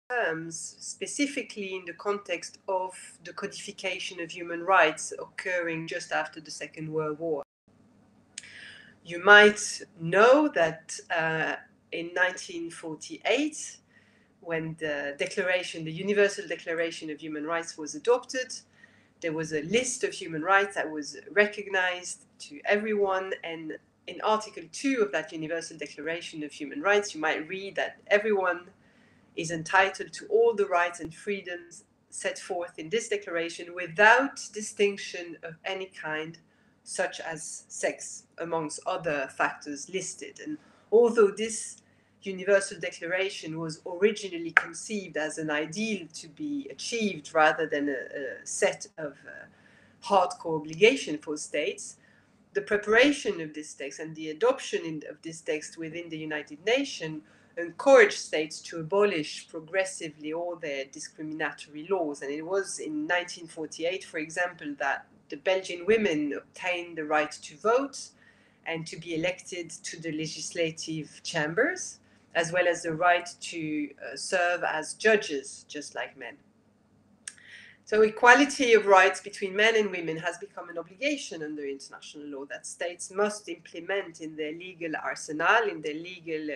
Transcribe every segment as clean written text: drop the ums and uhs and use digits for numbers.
terms, specifically in the context of the codification of human rights occurring just after the Second World War. You might know that in 1948, when the Universal Declaration of Human Rights was adopted, there was a list of human rights that was recognized to everyone. And in Article 2 of that Universal Declaration of Human Rights, you might read that everyone is entitled to all the rights and freedoms set forth in this declaration without distinction of any kind, such as sex, amongst other factors listed. And although this Universal Declaration was originally conceived as an ideal to be achieved rather than a set of hardcore obligation for states, the preparation of this text and the adoption of this text within the United Nations encouraged states to abolish progressively all their discriminatory laws. And it was in 1948, for example, that the Belgian women obtained the right to vote and to be elected to the legislative chambers, as well as the right to serve as judges, just like men. So equality of rights between men and women has become an obligation under international law that states must implement in their legal arsenal, in their legal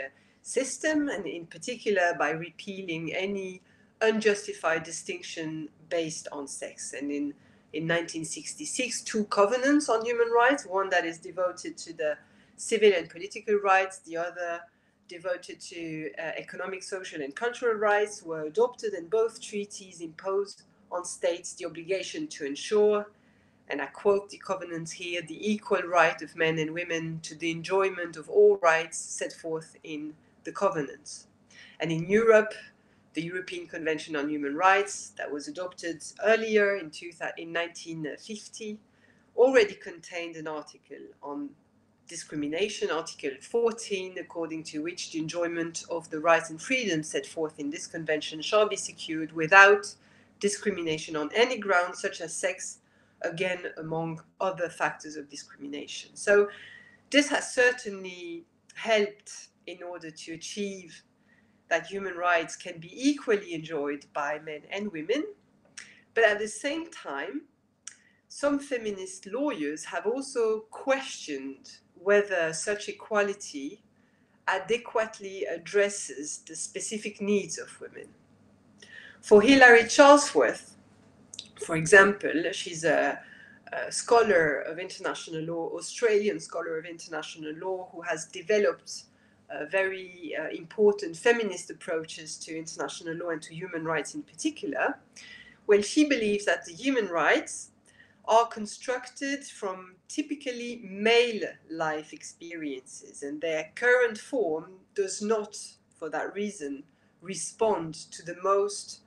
system, and in particular by repealing any unjustified distinction based on sex. And in 1966, two covenants on human rights, one that is devoted to the civil and political rights, the other devoted to economic, social, and cultural rights, were adopted, and both treaties imposed on states the obligation to ensure, and I quote the covenants here, the equal right of men and women to the enjoyment of all rights set forth in the covenants. And in Europe, the European Convention on Human Rights that was adopted earlier in 1950 already contained an article on discrimination, Article 14, according to which the enjoyment of the rights and freedoms set forth in this convention shall be secured without discrimination on any ground, such as sex, again, among other factors of discrimination. So this has certainly helped in order to achieve that human rights can be equally enjoyed by men and women. But at the same time, some feminist lawyers have also questioned whether such equality adequately addresses the specific needs of women. For Hilary Charlesworth, for example, she's a scholar of international law, Australian scholar of international law, who has developed very important feminist approaches to international law and to human rights in particular. Well, she believes that the human rights are constructed from typically male life experiences, and their current form does not, for that reason, respond to the most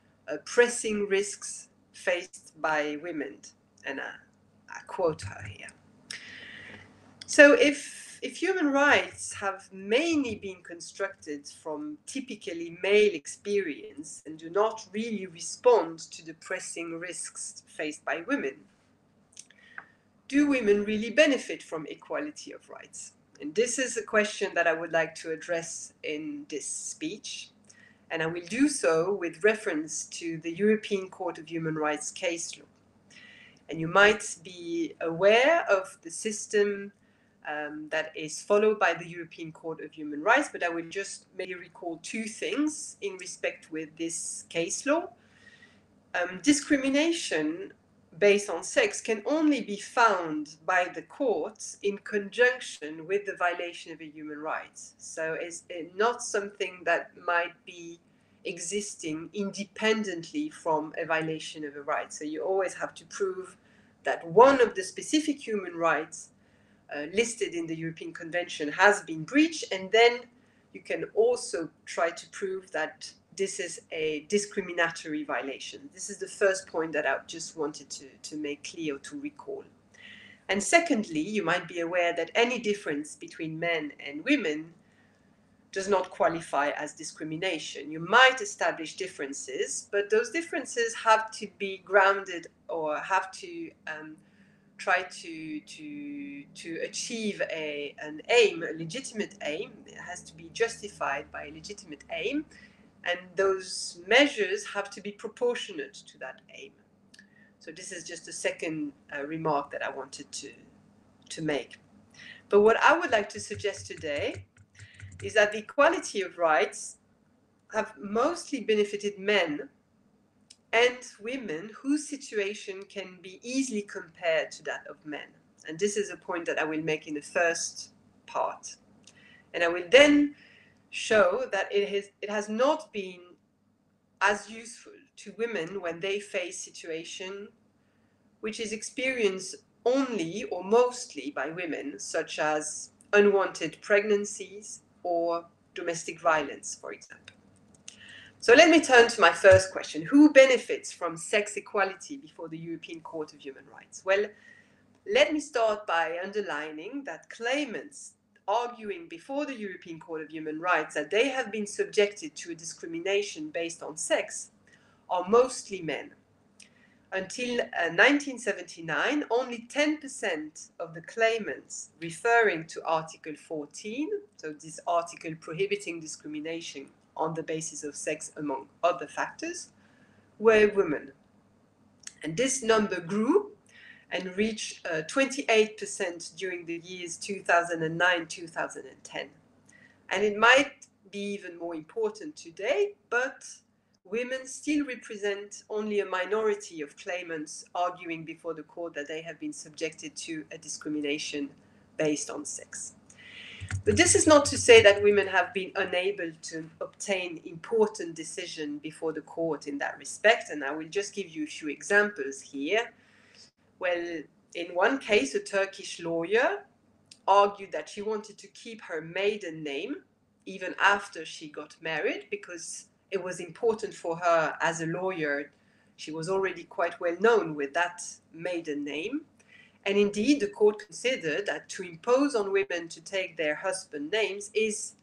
pressing risks faced by women. And I quote her here. So if human rights have mainly been constructed from typically male experience and do not really respond to the pressing risks faced by women, do women really benefit from equality of rights? And this is a question that I would like to address in this speech. And I will do so with reference to the European Court of Human Rights case law. And you might be aware of the system that is followed by the European Court of Human Rights, but I will just maybe recall two things in respect with this case law. Discrimination based on sex can only be found by the courts in conjunction with the violation of a human right. So it's not something that might be existing independently from a violation of a right. So you always have to prove that one of the specific human rights listed in the European Convention has been breached, and then you can also try to prove that this is a discriminatory violation. This is the first point that I just wanted to make clear, to recall. And secondly, you might be aware that any difference between men and women does not qualify as discrimination. You might establish differences, but those differences have to be grounded or have to try to achieve an aim, a legitimate aim. It has to be justified by a legitimate aim. and those measures have to be proportionate to that aim. So this is just a second remark that I wanted to make. But what I would like to suggest today is that the equality of rights have mostly benefited men and women whose situation can be easily compared to that of men. And this is a point that I will make in the first part. And I will then show that it has not been as useful to women when they face situation which is experienced only or mostly by women, such as unwanted pregnancies or domestic violence, for example. So let me turn to my first question. Who benefits from sex equality before the European Court of Human Rights? Well, let me start by underlining that claimants arguing before the European Court of Human Rights that they have been subjected to a discrimination based on sex are mostly men. Until 1979, only 10% of the claimants referring to Article 14, so this article prohibiting discrimination on the basis of sex among other factors, were women. And this number grew and reached 28% during the years 2009-2010. And it might be even more important today, but women still represent only a minority of claimants arguing before the court that they have been subjected to a discrimination based on sex. But this is not to say that women have been unable to obtain important decisions before the court in that respect, and I will just give you a few examples here. Well, in one case, a Turkish lawyer argued that she wanted to keep her maiden name even after she got married because it was important for her as a lawyer. She was already quite well known with that maiden name. And indeed, the court considered that to impose on women to take their husband names is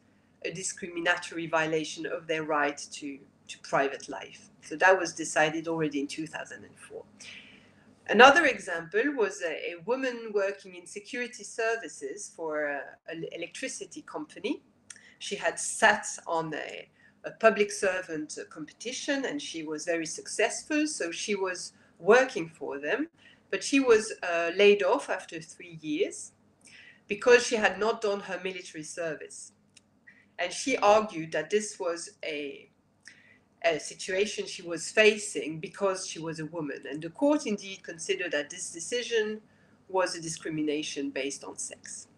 a discriminatory violation of their right to private life. So that was decided already in 2004. Another example was a woman working in security services for an electricity company. She had sat on a public servant competition and she was very successful, so she was working for them, but she was laid off after 3 years because she had not done her military service. And she argued that this was a situation she was facing because she was a woman. And the court indeed considered that this decision was a discrimination based on sex.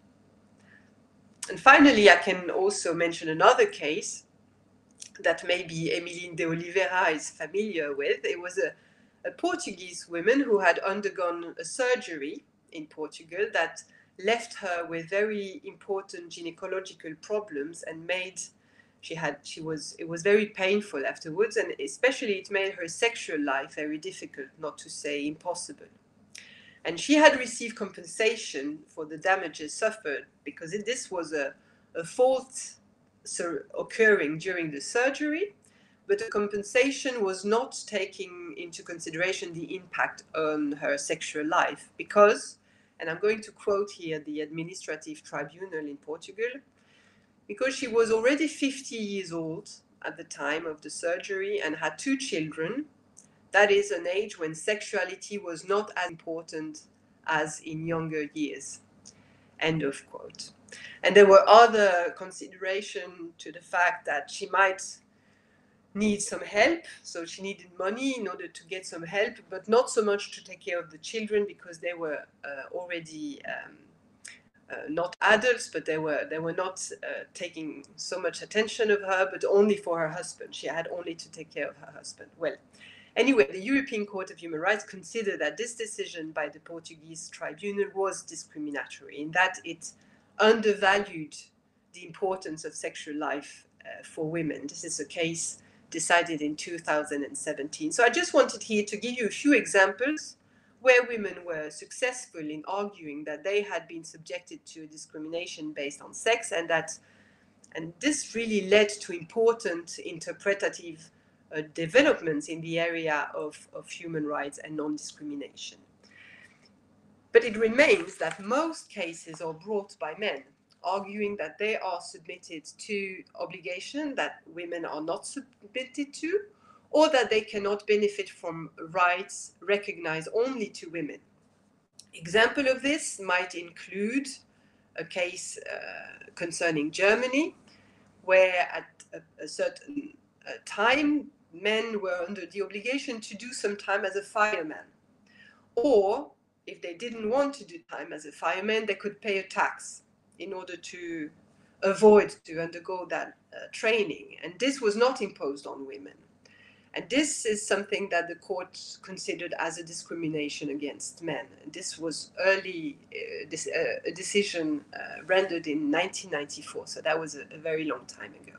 And finally, I can also mention another case that maybe Emellin de Oliveira is familiar with. It was a Portuguese woman who had undergone a surgery in Portugal that left her with very important gynecological problems and it was very painful afterwards, and especially it made her sexual life very difficult, not to say impossible. And she had received compensation for the damages suffered because this was a fault occurring during the surgery, but the compensation was not taking into consideration the impact on her sexual life because, and I'm going to quote here the administrative tribunal in Portugal, because she was already 50 years old at the time of the surgery and had 2 children. That is an age when sexuality was not as important as in younger years. End of quote. And there were other considerations to the fact that she might need some help. So she needed money in order to get some help, but not so much to take care of the children because they were already not adults, but they were not taking so much attention of her, but only for her husband. She had only to take care of her husband. Well, anyway, the European Court of Human Rights considered that this decision by the Portuguese tribunal was discriminatory in that it undervalued the importance of sexual life for women. This is a case decided in 2017. So I just wanted here to give you a few examples where women were successful in arguing that they had been subjected to discrimination based on sex, and this really led to important interpretative developments in the area of human rights and non-discrimination. But it remains that most cases are brought by men arguing that they are submitted to obligation that women are not submitted to, or that they cannot benefit from rights recognized only to women. Example of this might include a case concerning Germany, where at a certain time, men were under the obligation to do some time as a fireman. Or if they didn't want to do time as a fireman, they could pay a tax in order to avoid to undergo that training. And this was not imposed on women. And this is something that the court considered as a discrimination against men. And this was a decision rendered in 1994, so that was a very long time ago.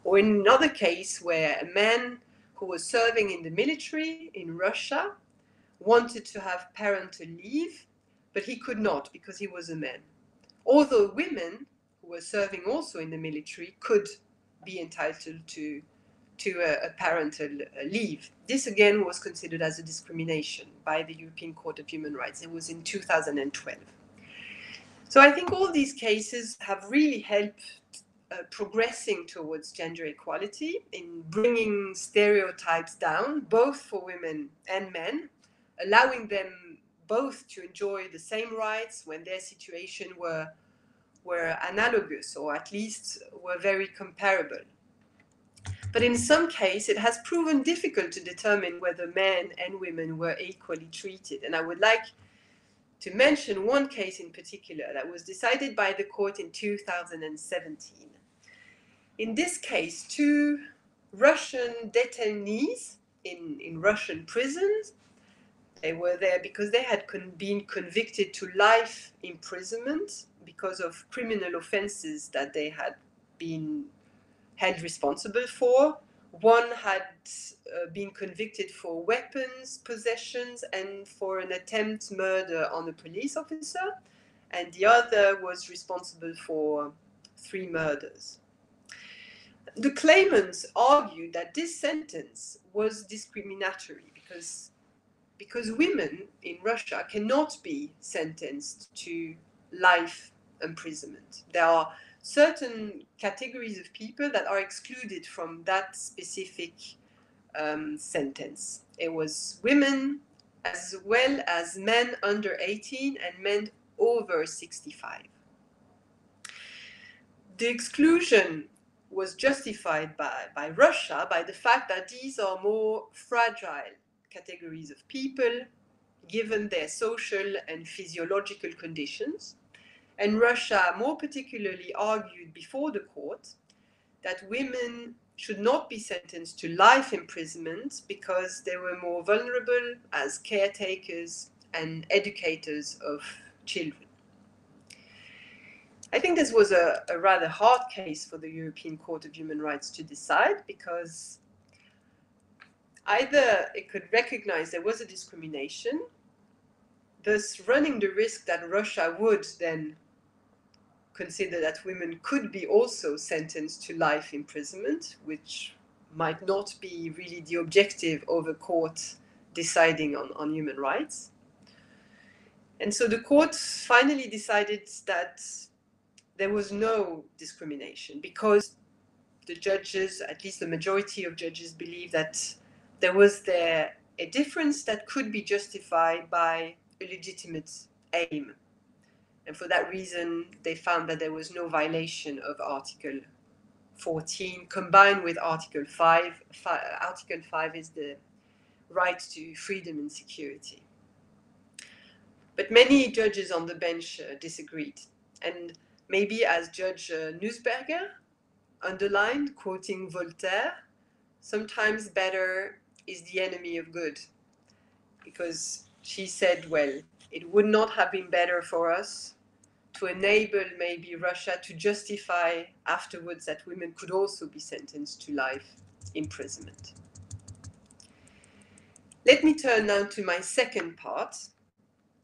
Or in another case where a man who was serving in the military in Russia wanted to have parental leave, but he could not because he was a man. Although women who were serving also in the military could be entitled to a parental leave. This again was considered as a discrimination by the European Court of Human Rights. It was in 2012. So I think all these cases have really helped progressing towards gender equality in bringing stereotypes down, both for women and men, allowing them both to enjoy the same rights when their situation were analogous, or at least were very comparable. But in some cases, it has proven difficult to determine whether men and women were equally treated. And I would like to mention one case in particular that was decided by the court in 2017. In this case, two Russian detainees in Russian prisons, they were there because they had been convicted to life imprisonment because of criminal offenses that they had been held responsible for. One had been convicted for weapons possessions and for an attempt murder on a police officer, and the other was responsible for 3 murders. The claimants argued that this sentence was discriminatory because women in Russia cannot be sentenced to life imprisonment. There are certain categories of people that are excluded from that specific sentence. It was women as well as men under 18 and men over 65. The exclusion was justified by Russia by the fact that these are more fragile categories of people given their social and physiological conditions. And Russia more particularly argued before the court that women should not be sentenced to life imprisonment because they were more vulnerable as caretakers and educators of children. I think this was a rather hard case for the European Court of Human Rights to decide, because either it could recognize there was a discrimination, thus running the risk that Russia would then consider that women could be also sentenced to life imprisonment, which might not be really the objective of a court deciding on human rights. And so the court finally decided that there was no discrimination because the judges, at least the majority of judges, believe that there was a difference that could be justified by a legitimate aim. And for that reason, they found that there was no violation of Article 14 combined with Article 5. Article 5 is the right to freedom and security. But many judges on the bench disagreed. And maybe as Judge Nussberger underlined, quoting Voltaire, sometimes better is the enemy of good. Because she said, well, it would not have been better for us to enable maybe Russia to justify afterwards that women could also be sentenced to life imprisonment. Let me turn now to my second part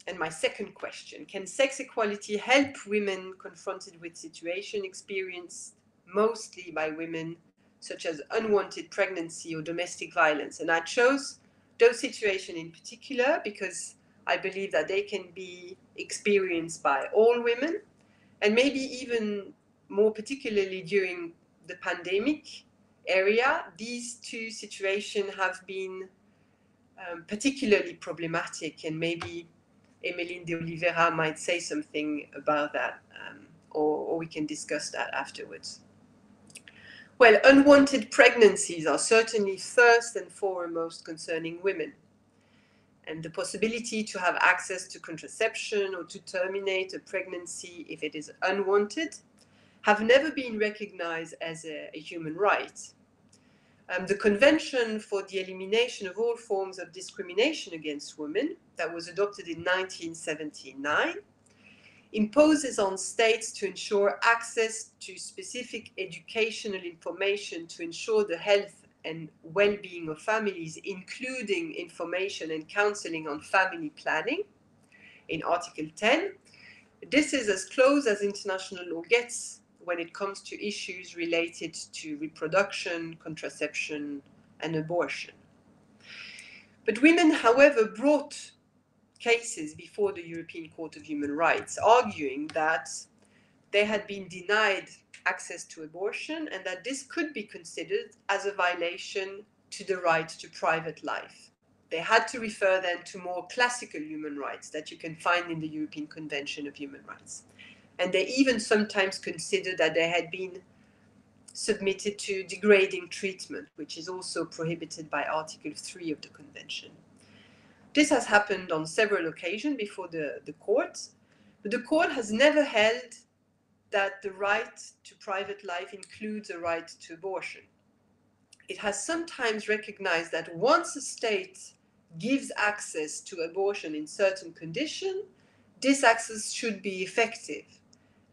and my second question. Can sex equality help women confronted with situations experienced mostly by women, such as unwanted pregnancy or domestic violence? And I chose those situations in particular because I believe that they can be experienced by all women, And maybe even more particularly during the pandemic area, these two situations have been particularly problematic, and maybe Emellin de Oliveira might say something about that, or we can discuss that afterwards. Well, unwanted pregnancies are certainly first and foremost concerning women. And the possibility to have access to contraception or to terminate a pregnancy if it is unwanted have never been recognized as a human right. The Convention for the Elimination of All Forms of Discrimination Against Women, that was adopted in 1979, imposes on states to ensure access to specific educational information to ensure the health and well-being of families, including information and counseling on family planning in Article 10. This is as close as international law gets when it comes to issues related to reproduction, contraception, and abortion. But women, however, brought cases before the European Court of Human Rights, arguing that they had been denied access to abortion and that this could be considered as a violation to the right to private life. They had to refer then to more classical human rights that you can find in the European Convention of Human Rights. And they even sometimes considered that they had been submitted to degrading treatment, which is also prohibited by Article 3 of the Convention. This has happened on several occasions before the court, but the court has never held that the right to private life includes a right to abortion. It has sometimes recognized that once a state gives access to abortion in certain conditions, this access should be effective.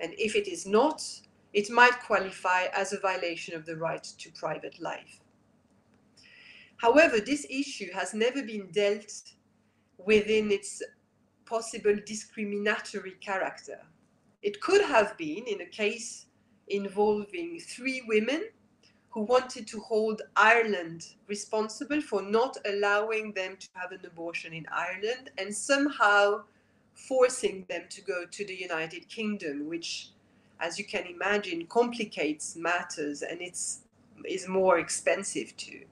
And if it is not, it might qualify as a violation of the right to private life. However, this issue has never been dealt within its possible discriminatory character. It could have been in a case involving 3 women who wanted to hold Ireland responsible for not allowing them to have an abortion in Ireland and somehow forcing them to go to the United Kingdom, which, as you can imagine, complicates matters and is more expensive too.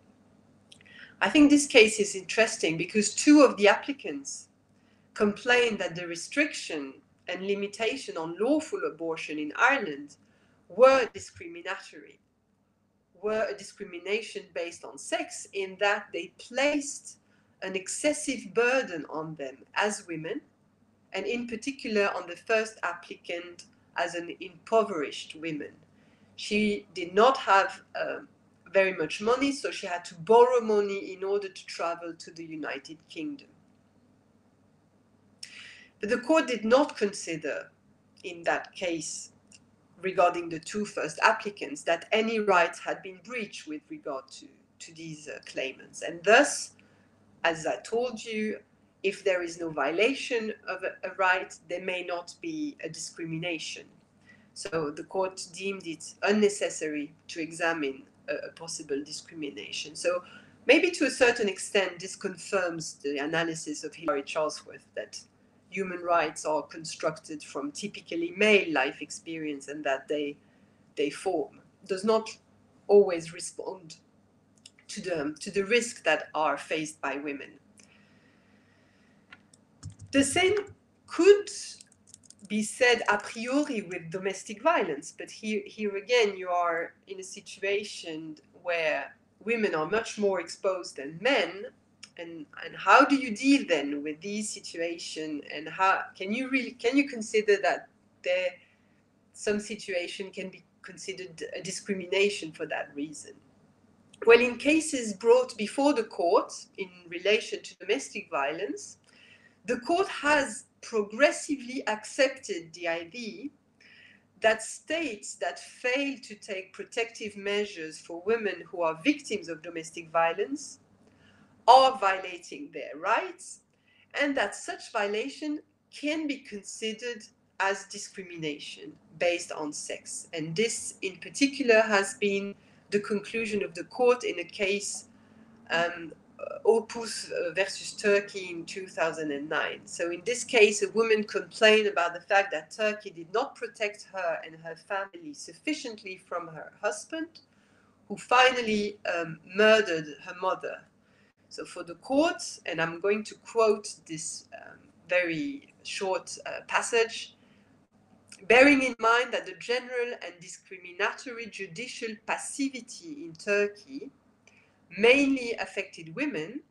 I think this case is interesting because 2 of the applicants complained that the restriction and limitation on lawful abortion in Ireland were discriminatory, were a discrimination based on sex, in that they placed an excessive burden on them as women, and in particular on the first applicant as an impoverished woman. She did not have very much money, so she had to borrow money in order to travel to the United Kingdom. But the court did not consider in that case, regarding the 2 first applicants, that any rights had been breached with regard to these claimants. And thus, as I told you, if there is no violation of a right, there may not be a discrimination. So the court deemed it unnecessary to examine a possible discrimination. So maybe to a certain extent, this confirms the analysis of Hilary Charlesworth that human rights are constructed from typically male life experience and that they does not always respond to the risks that are faced by women. The same could be said a priori with domestic violence, but here again you are in a situation where women are much more exposed than men, and how do you deal then with these situations, and how can you consider that some situation can be considered a discrimination for that reason? Well, in cases brought before the court in relation to domestic violence, the court has progressively accepted the idea that states that fail to take protective measures for women who are victims of domestic violence are violating their rights, and that such violation can be considered as discrimination based on sex. And this in particular has been the conclusion of the court in a case Opus versus Turkey in 2009. So in this case, a woman complained about the fact that Turkey did not protect her and her family sufficiently from her husband, who finally murdered her mother. So for the court, and I'm going to quote this very short passage, bearing in mind that the general and discriminatory judicial passivity in Turkey mainly affected women,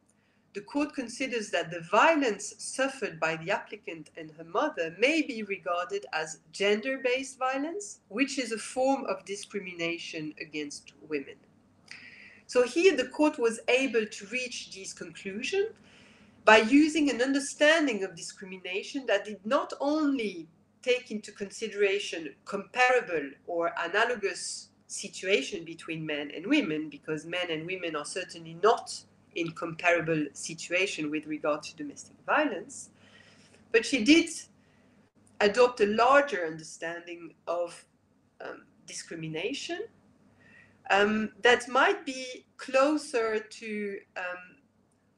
the court considers that the violence suffered by the applicant and her mother may be regarded as gender-based violence, which is a form of discrimination against women. So here the court was able to reach this conclusion by using an understanding of discrimination that did not only take into consideration comparable or analogous situation between men and women, because men and women are certainly not in comparable situation with regard to domestic violence, but she did adopt a larger understanding of discrimination that might be closer to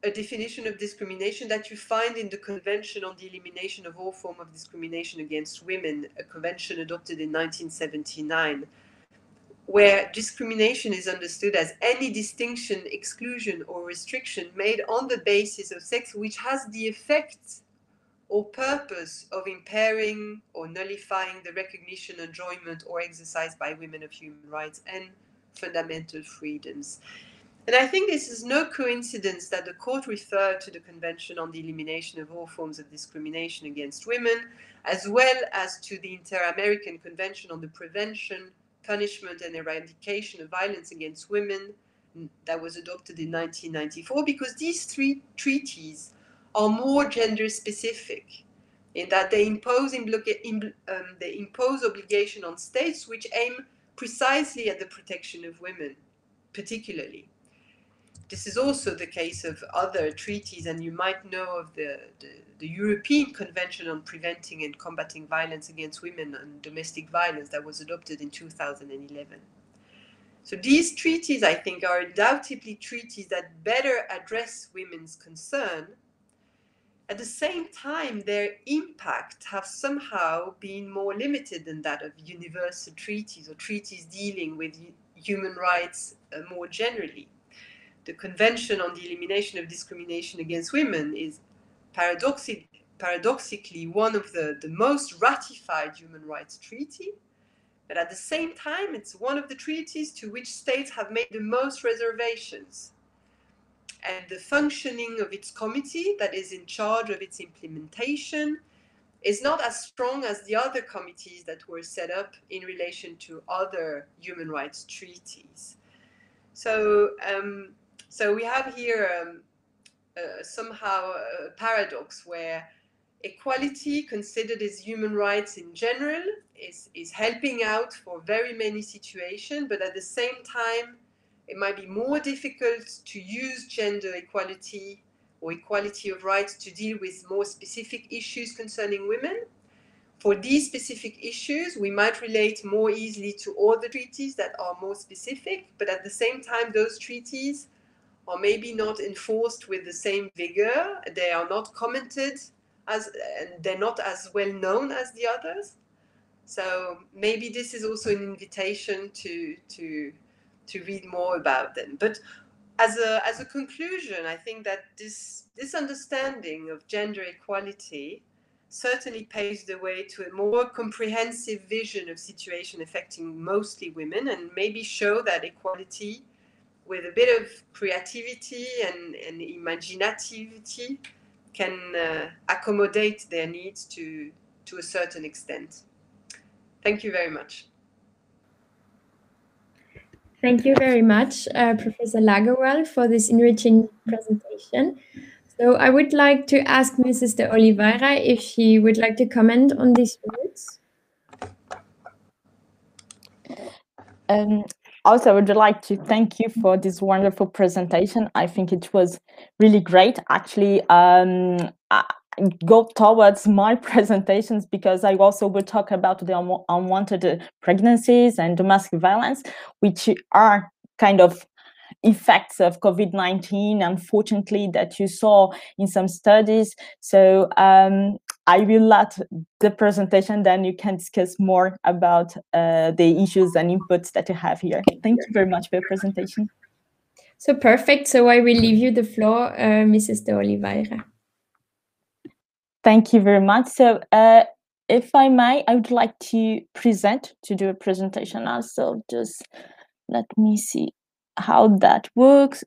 a definition of discrimination that you find in the Convention on the Elimination of All Forms of Discrimination Against Women, a convention adopted in 1979, where discrimination is understood as any distinction, exclusion, or restriction made on the basis of sex which has the effect or purpose of impairing or nullifying the recognition, enjoyment, or exercise by women of human rights and fundamental freedoms. And I think this is no coincidence that the court referred to the Convention on the Elimination of All Forms of Discrimination Against Women, as well as to the Inter-American Convention on the Prevention, Punishment, and Eradication of Violence Against Women that was adopted in 1994, because these three treaties are more gender-specific in that they impose obligation on states which aim precisely at the protection of women, particularly. This is also the case of other treaties, and you might know of the European Convention on Preventing and Combating Violence Against Women and Domestic Violence that was adopted in 2011. So these treaties, I think, are undoubtedly treaties that better address women's concern. At the same time, their impact have somehow been more limited than that of universal treaties or treaties dealing with human rights more generally. The Convention on the Elimination of Discrimination Against Women is paradoxically one of the most ratified human rights treaty, but at the same time, it's one of the treaties to which states have made the most reservations. And the functioning of its committee that is in charge of its implementation is not as strong as the other committees that were set up in relation to other human rights treaties. So we have here somehow a paradox where equality considered as human rights in general is helping out for very many situations, but at the same time, it might be more difficult to use gender equality or equality of rights to deal with more specific issues concerning women. For these specific issues, we might relate more easily to other treaties that are more specific, but at the same time, those treaties are maybe not enforced with the same vigor. They are not commented as, and they're not as well known as the others. So maybe this is also an invitation to read more about them. But as a conclusion, I think that this understanding of gender equality certainly paves the way to a more comprehensive vision of situation affecting mostly women, and maybe show that equality with a bit of creativity and imaginativity can accommodate their needs to a certain extent. Thank you very much. Thank you very much, Professor Lagerwall, for this enriching presentation. So I would like to ask Mrs. de Oliveira if she would like to comment on these words. Also, I would like to thank you for this wonderful presentation. I think it was really great. Actually, go towards my presentations, because I also will talk about the unwanted pregnancies and domestic violence, which are kind of effects of COVID-19, unfortunately, that you saw in some studies. So I will let the presentation, then you can discuss more about the issues and inputs that you have here. Thank you very much for your presentation. So perfect. So I will leave you the floor, Mrs. de Oliveira. Thank you very much. So if I may, I would like to do a presentation now. So just let me see how that works.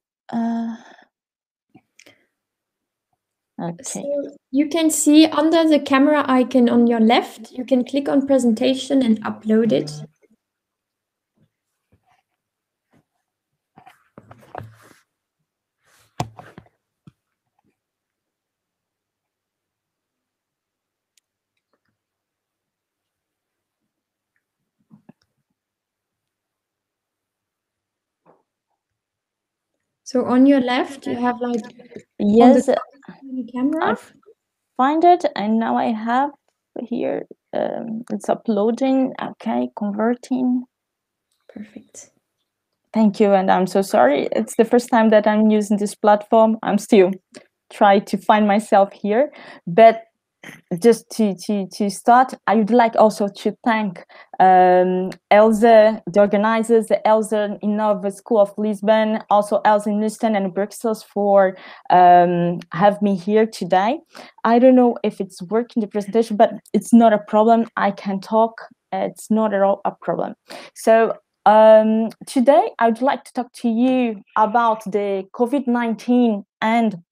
Okay. So you can see under the camera icon on your left, you can click on presentation and upload it. So on your left, you have like yes, on the camera. I find it, and now I have here. It's uploading. Okay, converting. Perfect. Thank you, and I'm so sorry. It's the first time that I'm using this platform. I'm still trying to find myself here, but just to start, I would like also to thank ELSA, the organizers, the ELSA Innova School of Lisbon, also ELSA in Münster and Brussels for have me here today. I don't know if it's working the presentation, but it's not a problem. I can talk. It's not at all a problem. So today I would like to talk to you about the COVID-19 and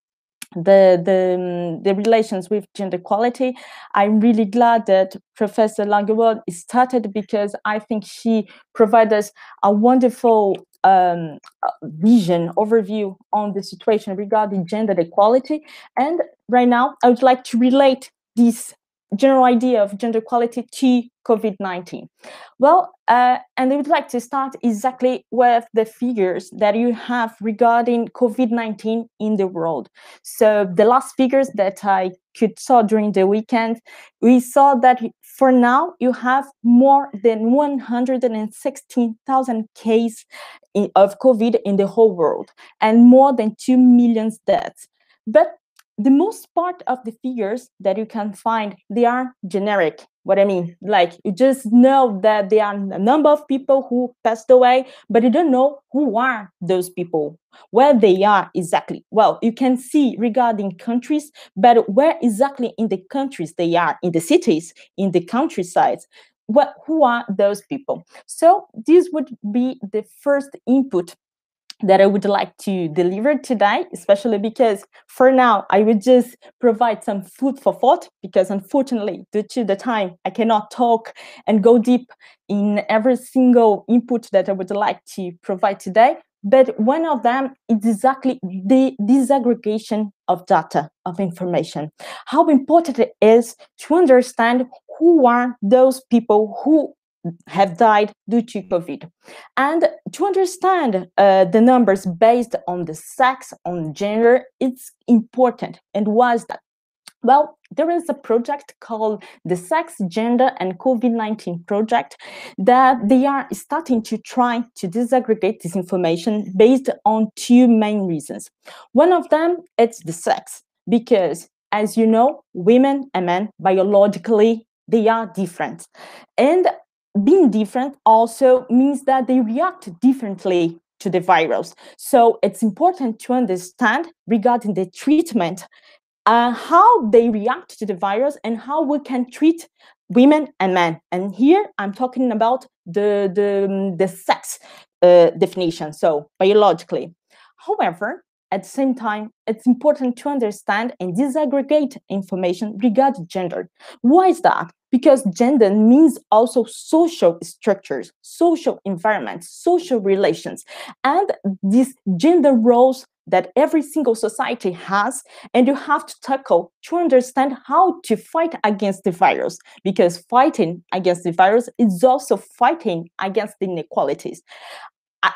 the relations with gender equality. I'm really glad that Professor Lagerwall started, because I think she provided us a wonderful vision overview on the situation regarding gender equality. And right now, I would like to relate this general idea of gender equality to COVID-19. Well, and I would like to start exactly with the figures that you have regarding COVID-19 in the world. So the last figures that I saw during the weekend, we saw that for now you have more than 116,000 cases of COVID in the whole world, and more than 2 million deaths. But the most part of the figures that you can find, they are generic. What I mean, like, you just know that there are a number of people who passed away, but you don't know who are those people, where they are exactly. Well, you can see regarding countries, but where exactly in the countries they are, in the cities, in the countrysides, who are those people? So this would be the first input that I would like to deliver today, especially because for now, I would just provide some food for thought, because unfortunately, due to the time, I cannot talk and go deep in every single input that I would like to provide today. But one of them is exactly the disaggregation of data, of information. How important it is to understand who are those people who have died due to COVID. And to understand the numbers based on the sex, on gender, it's important. And why is that? Well, there is a project called the Sex, Gender, and COVID-19 project that they are starting to try to disaggregate this information based on two main reasons. One of them, it's the sex, because as you know, women and men biologically, they are different. And being different also means that they react differently to the virus. So it's important to understand regarding the treatment, how they react to the virus and how we can treat women and men. And here I'm talking about the sex definition, so biologically. However, at the same time, it's important to understand and disaggregate information regarding gender. Why is that? Because gender means also social structures, social environments, social relations, and these gender roles that every single society has, and you have to tackle to understand how to fight against the virus, because fighting against the virus is also fighting against the inequalities.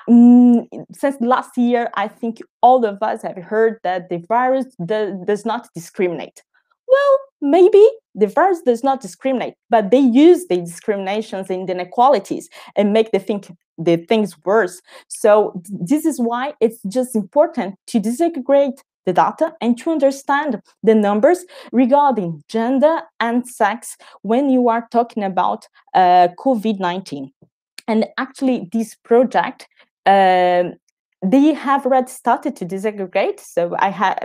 Since last year, I think all of us have heard that the virus does not discriminate. Well, maybe the virus does not discriminate, but they use the discriminations and inequalities and make the things worse. So this is why it's just important to disaggregate the data and to understand the numbers regarding gender and sex when you are talking about COVID-19. And actually, this project, they have already started to disaggregate. So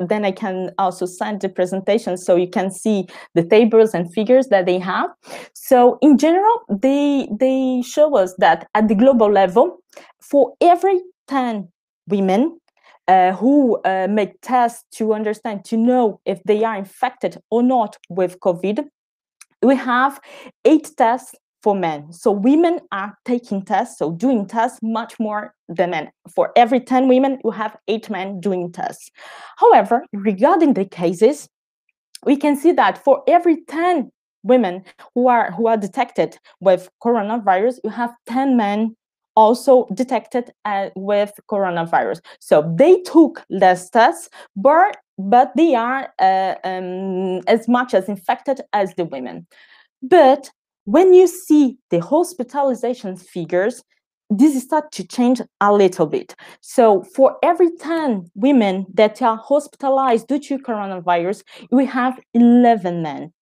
then I can also send the presentation so you can see the tables and figures that they have. So in general, they show us that at the global level, for every 10 women who make tests to understand, to know if they are infected or not with COVID, we have 8 tests for men. So women are taking tests, so doing tests much more than men. For every 10 women, you have 8 men doing tests. However, regarding the cases, we can see that for every 10 women who are detected with coronavirus, you have 10 men also detected with coronavirus. So they took less tests, but they are as much as infected as the women. But when you see the hospitalization figures, this start to change a little bit. So for every 10 women that are hospitalized due to coronavirus, we have 11 men.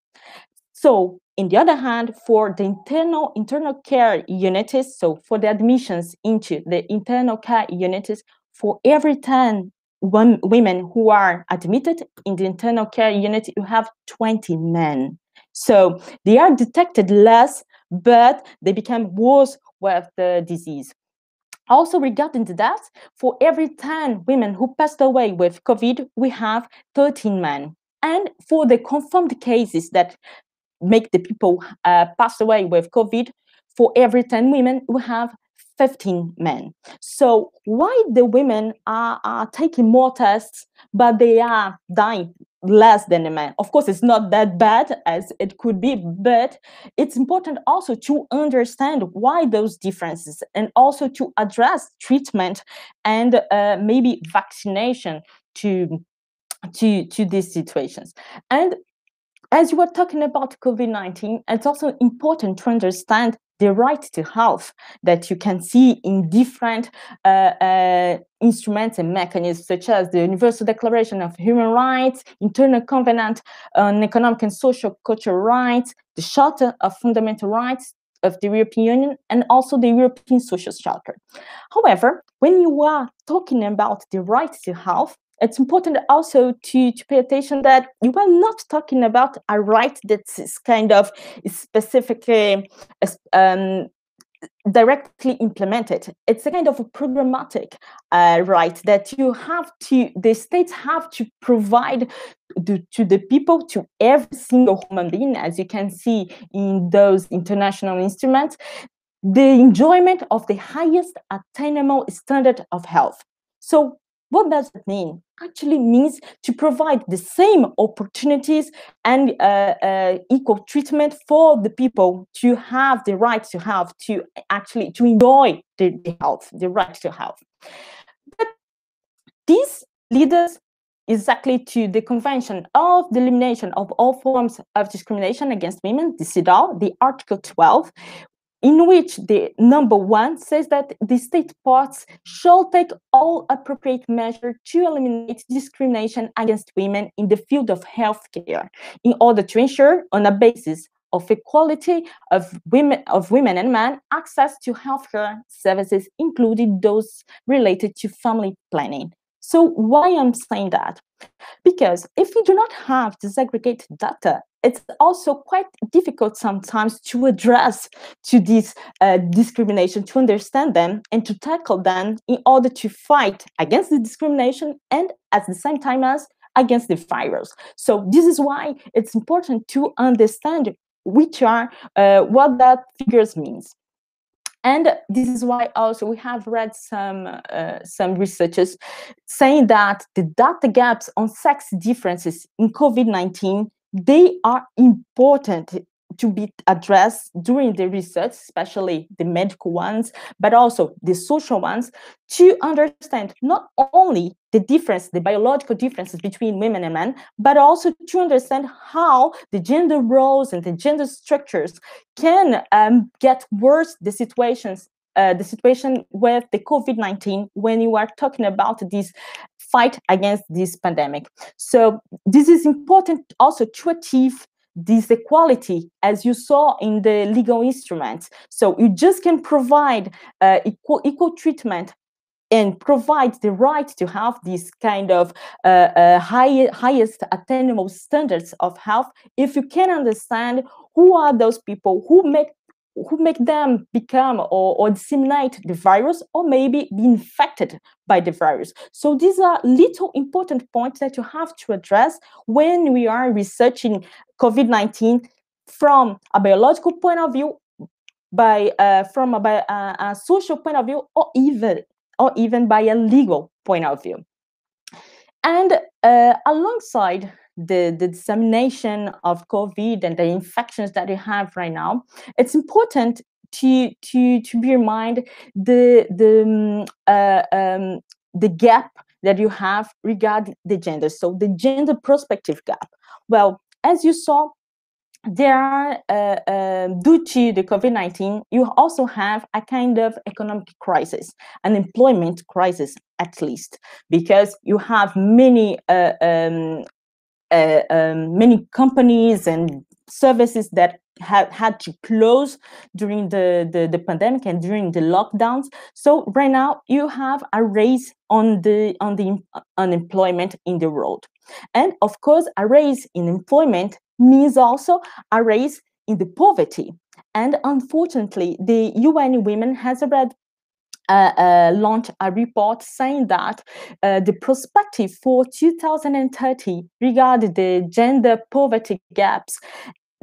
So in the other hand, for the internal care units, so for the admissions into the internal care units, for every 10 women who are admitted in the internal care unit, you have 20 men. So they are detected less, but they become worse with the disease. Also, regarding the deaths, for every 10 women who passed away with COVID, we have 13 men. And for the confirmed cases that make the people pass away with COVID, for every 10 women, we have 15 men. So why the women are taking more tests, but they are dying less than the men? Of course, it's not that bad as it could be, but it's important also to understand why those differences and also to address treatment and maybe vaccination to these situations. And as you were talking about COVID-19, it's also important to understand the right to health that you can see in different instruments and mechanisms, such as the Universal Declaration of Human Rights, Internal Covenant on Economic and Social Cultural Rights, the Charter of Fundamental Rights of the European Union, and also the European Social Charter. However, when you are talking about the right to health, it's important also to pay attention that you are not talking about a right that is kind of specifically directly implemented. It's a kind of a programmatic right that the states have to provide to the people, to every single human being, as you can see in those international instruments, the enjoyment of the highest attainable standard of health. So what does it mean? Actually means to provide the same opportunities and equal treatment for the people to have the right to health, to enjoy the health, the right to health. But this leads us exactly to the Convention of the Elimination of All Forms of Discrimination Against Women, the CEDAW, the Article 12, in which the number 1 says that the state parts shall take all appropriate measures to eliminate discrimination against women in the field of healthcare, in order to ensure, on a basis of equality of women and men, access to healthcare services, including those related to family planning. So why I'm saying that? Because if you do not have disaggregated data, it's also quite difficult sometimes to address to this discrimination, to understand them and to tackle them in order to fight against the discrimination and at the same time as against the virus. So this is why it's important to understand what that figures means. And this is why also we have read some researchers saying that the data gaps on sex differences in COVID-19, they are important to be addressed during the research, especially the medical ones, but also the social ones, to understand not only the difference, the biological differences between women and men, but also to understand how the gender roles and the gender structures can get worse the situation with the COVID-19 when you are talking about this fight against this pandemic. So this is important also to achieve this equality, as you saw in the legal instruments. So you just can provide equal treatment and provide the right to have this kind of highest attainable standards of health if you can understand who are those people who make them become or disseminate the virus, or maybe be infected by the virus. So these are little important points that you have to address when we are researching COVID-19 from a biological point of view, from a social point of view, or even by a legal point of view. And alongside the dissemination of COVID and the infections that we have right now, it's important to bear in mind the gap that you have regarding the gender. So the gender prospective gap. Well, as you saw, there are, due to the COVID-19, you also have a kind of economic crisis, an employment crisis at least, because you have many companies and services that have had to close during the pandemic and during the lockdowns. So right now you have a rise on the unemployment in the world, and of course a rise in employment means also a rise in the poverty. And unfortunately, the UN Women has already launched a report saying that the perspective for 2030 regarding the gender poverty gaps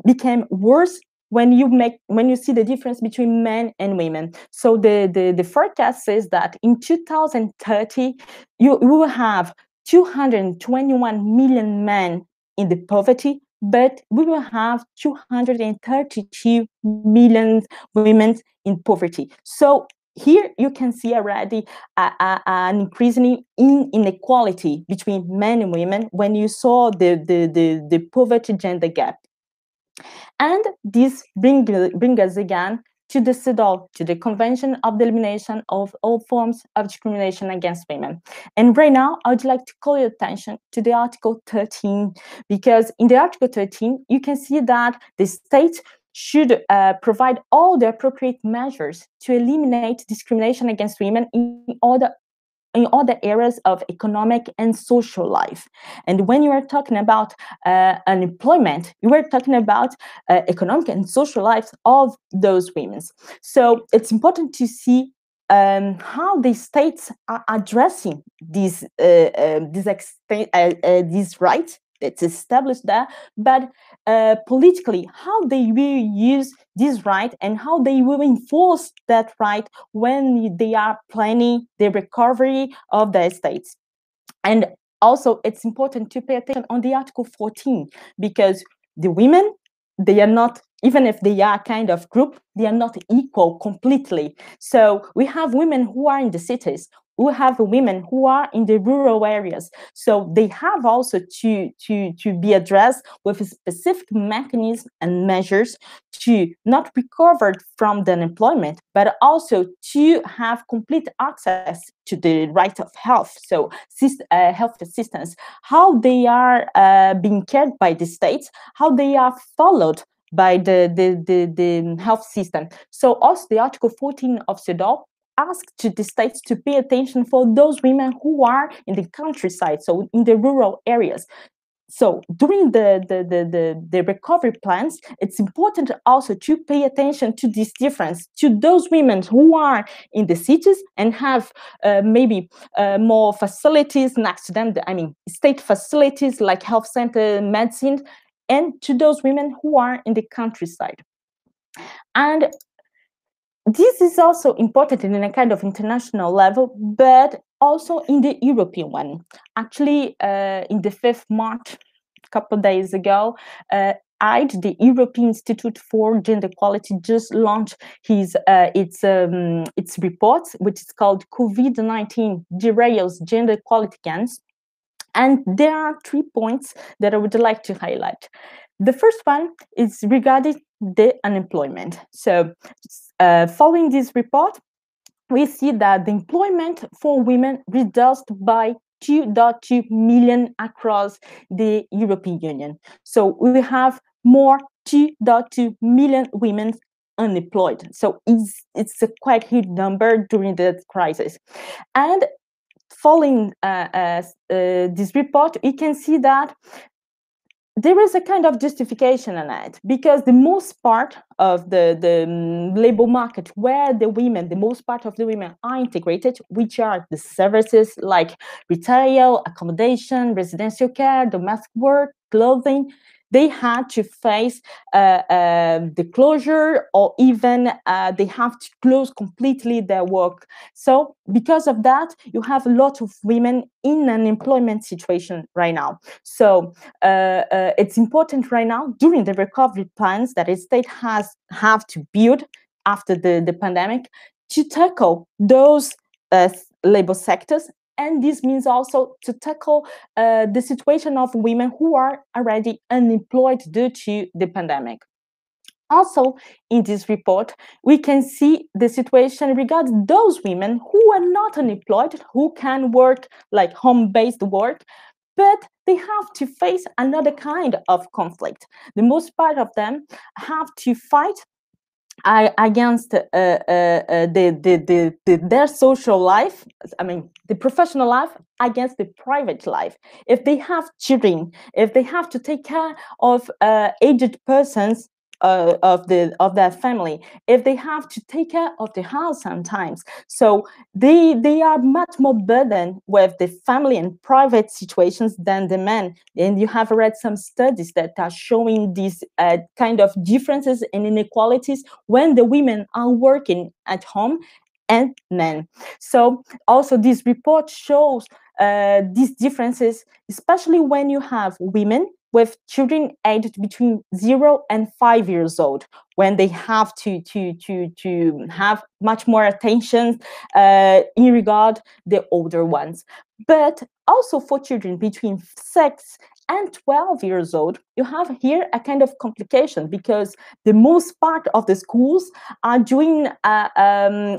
became worse when you see the difference between men and women. So the forecast says that in 2030 you will have 221 million men in the poverty, but we will have 232 million women in poverty. So here you can see already an increasing inequality between men and women when you saw the poverty gender gap. And this brings us again to the CEDAW, to the Convention of the Elimination of All Forms of Discrimination Against Women. And right now, I would like to call your attention to the Article 13, because in the Article 13, you can see that the state should provide all the appropriate measures to eliminate discrimination against women in other areas of economic and social life. And when you are talking about unemployment, you are talking about economic and social lives of those women. So it's important to see how the states are addressing these rights that's established there, but politically, how they will use this right and how they will enforce that right when they are planning the recovery of their states. And also, it's important to pay attention on the Article 14, because the women, they are not, even if they are kind of group, they are not equal completely. So we have women who are in the cities, we have women who are in the rural areas. So they have also to be addressed with a specific mechanism and measures to not recover from the unemployment, but also to have complete access to the right of health. So health assistance, how they are being cared by the states, how they are followed by the health system. So also the Article 14 of CEDAW asks to the states to pay attention for those women who are in the countryside, so in the rural areas. So during the recovery plans, it's important also to pay attention to this difference, to those women who are in the cities and have maybe more facilities next to them, state facilities like health center, medicine, and to those women who are in the countryside. And this is also important in a kind of international level, but also in the European one. Actually, in the 5th March, a couple of days ago, EIGE, the European Institute for Gender Equality, just launched its report, which is called COVID-19 Derails Gender Equality Gains. And there are 3 points that I would like to highlight. The first one is regarding the unemployment. So following this report, we see that the employment for women reduced by 2.2 million across the European Union. So we have more 2.2 million women unemployed. So it's a quite huge number during the crisis. And following this report, we can see that there is a kind of justification on it, because the most part of the labor market where the most part of the women are integrated, which are the services like retail, accommodation, residential care, domestic work, clothing, they had to face the closure, or even they have to close completely their work. So because of that, you have a lot of women in an employment situation right now. So it's important right now, during the recovery plans that a state have to build after the pandemic, to tackle those labor sectors. And this means also to tackle the situation of women who are already unemployed due to the pandemic. Also, in this report, we can see the situation regarding those women who are not unemployed, who can work like home-based work, but they have to face another kind of conflict. The most part of them have to fight against their social life, I mean, the professional life against the private life. If they have children, if they have to take care of aged persons of their family, if they have to take care of the house sometimes, so they are much more burdened with the family and private situations than the men. And you have read some studies that are showing these kind of differences and inequalities when the women are working at home and men. So also this report shows these differences, especially when you have women with children aged between 0 and 5 years old, when they have to have much more attention in regard the older ones. But also for children between 6 and 12 years old, you have here a kind of complication, because the most part of the schools are doing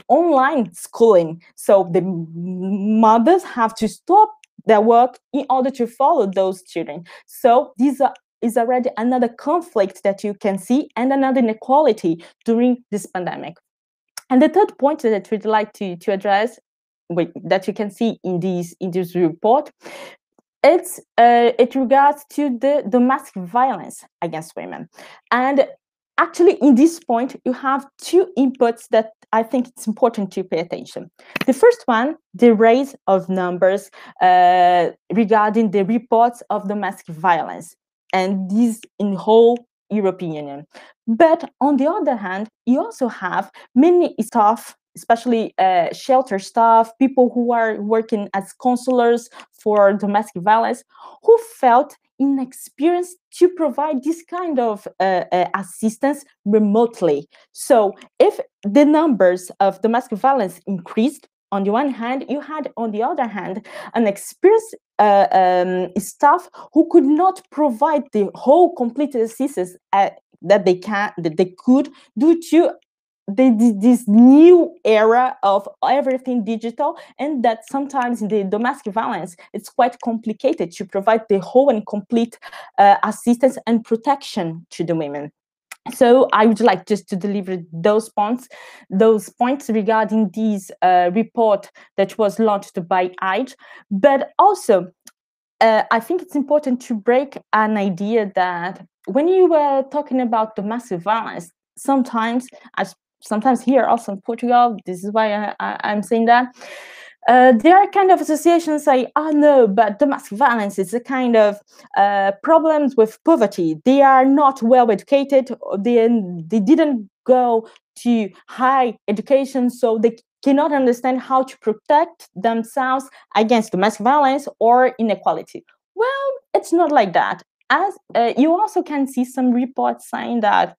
online schooling. So the mothers have to stop their work in order to follow those children. So these is already another conflict that you can see, and another inequality during this pandemic. And the third point that we'd like to address, that you can see in this report, it regards to the domestic violence against women. And actually, in this point, you have 2 inputs that I think it's important to pay attention. The first one, the rise of numbers regarding the reports of domestic violence, and this in whole European Union. But on the other hand, you also have many staff, especially shelter staff, people who are working as counselors for domestic violence, who felt inexperienced to provide this kind of assistance remotely. So if the numbers of domestic violence increased, on the one hand, you had, on the other hand, an experienced staff who could not provide the whole complete assistance that they could, due to this new era of everything digital, and that sometimes in the domestic violence, it's quite complicated to provide the whole and complete assistance and protection to the women. So I would like just to deliver those points regarding this report that was launched by EIGE. But also, I think it's important to break an idea that when you were talking about domestic violence, sometimes here also in Portugal, this is why I'm saying that, there are kind of associations say, oh no, but domestic violence is a kind of problems with poverty. They are not well educated, they didn't go to high education, so they cannot understand how to protect themselves against domestic violence or inequality. Well, it's not like that. as you also can see some reports saying that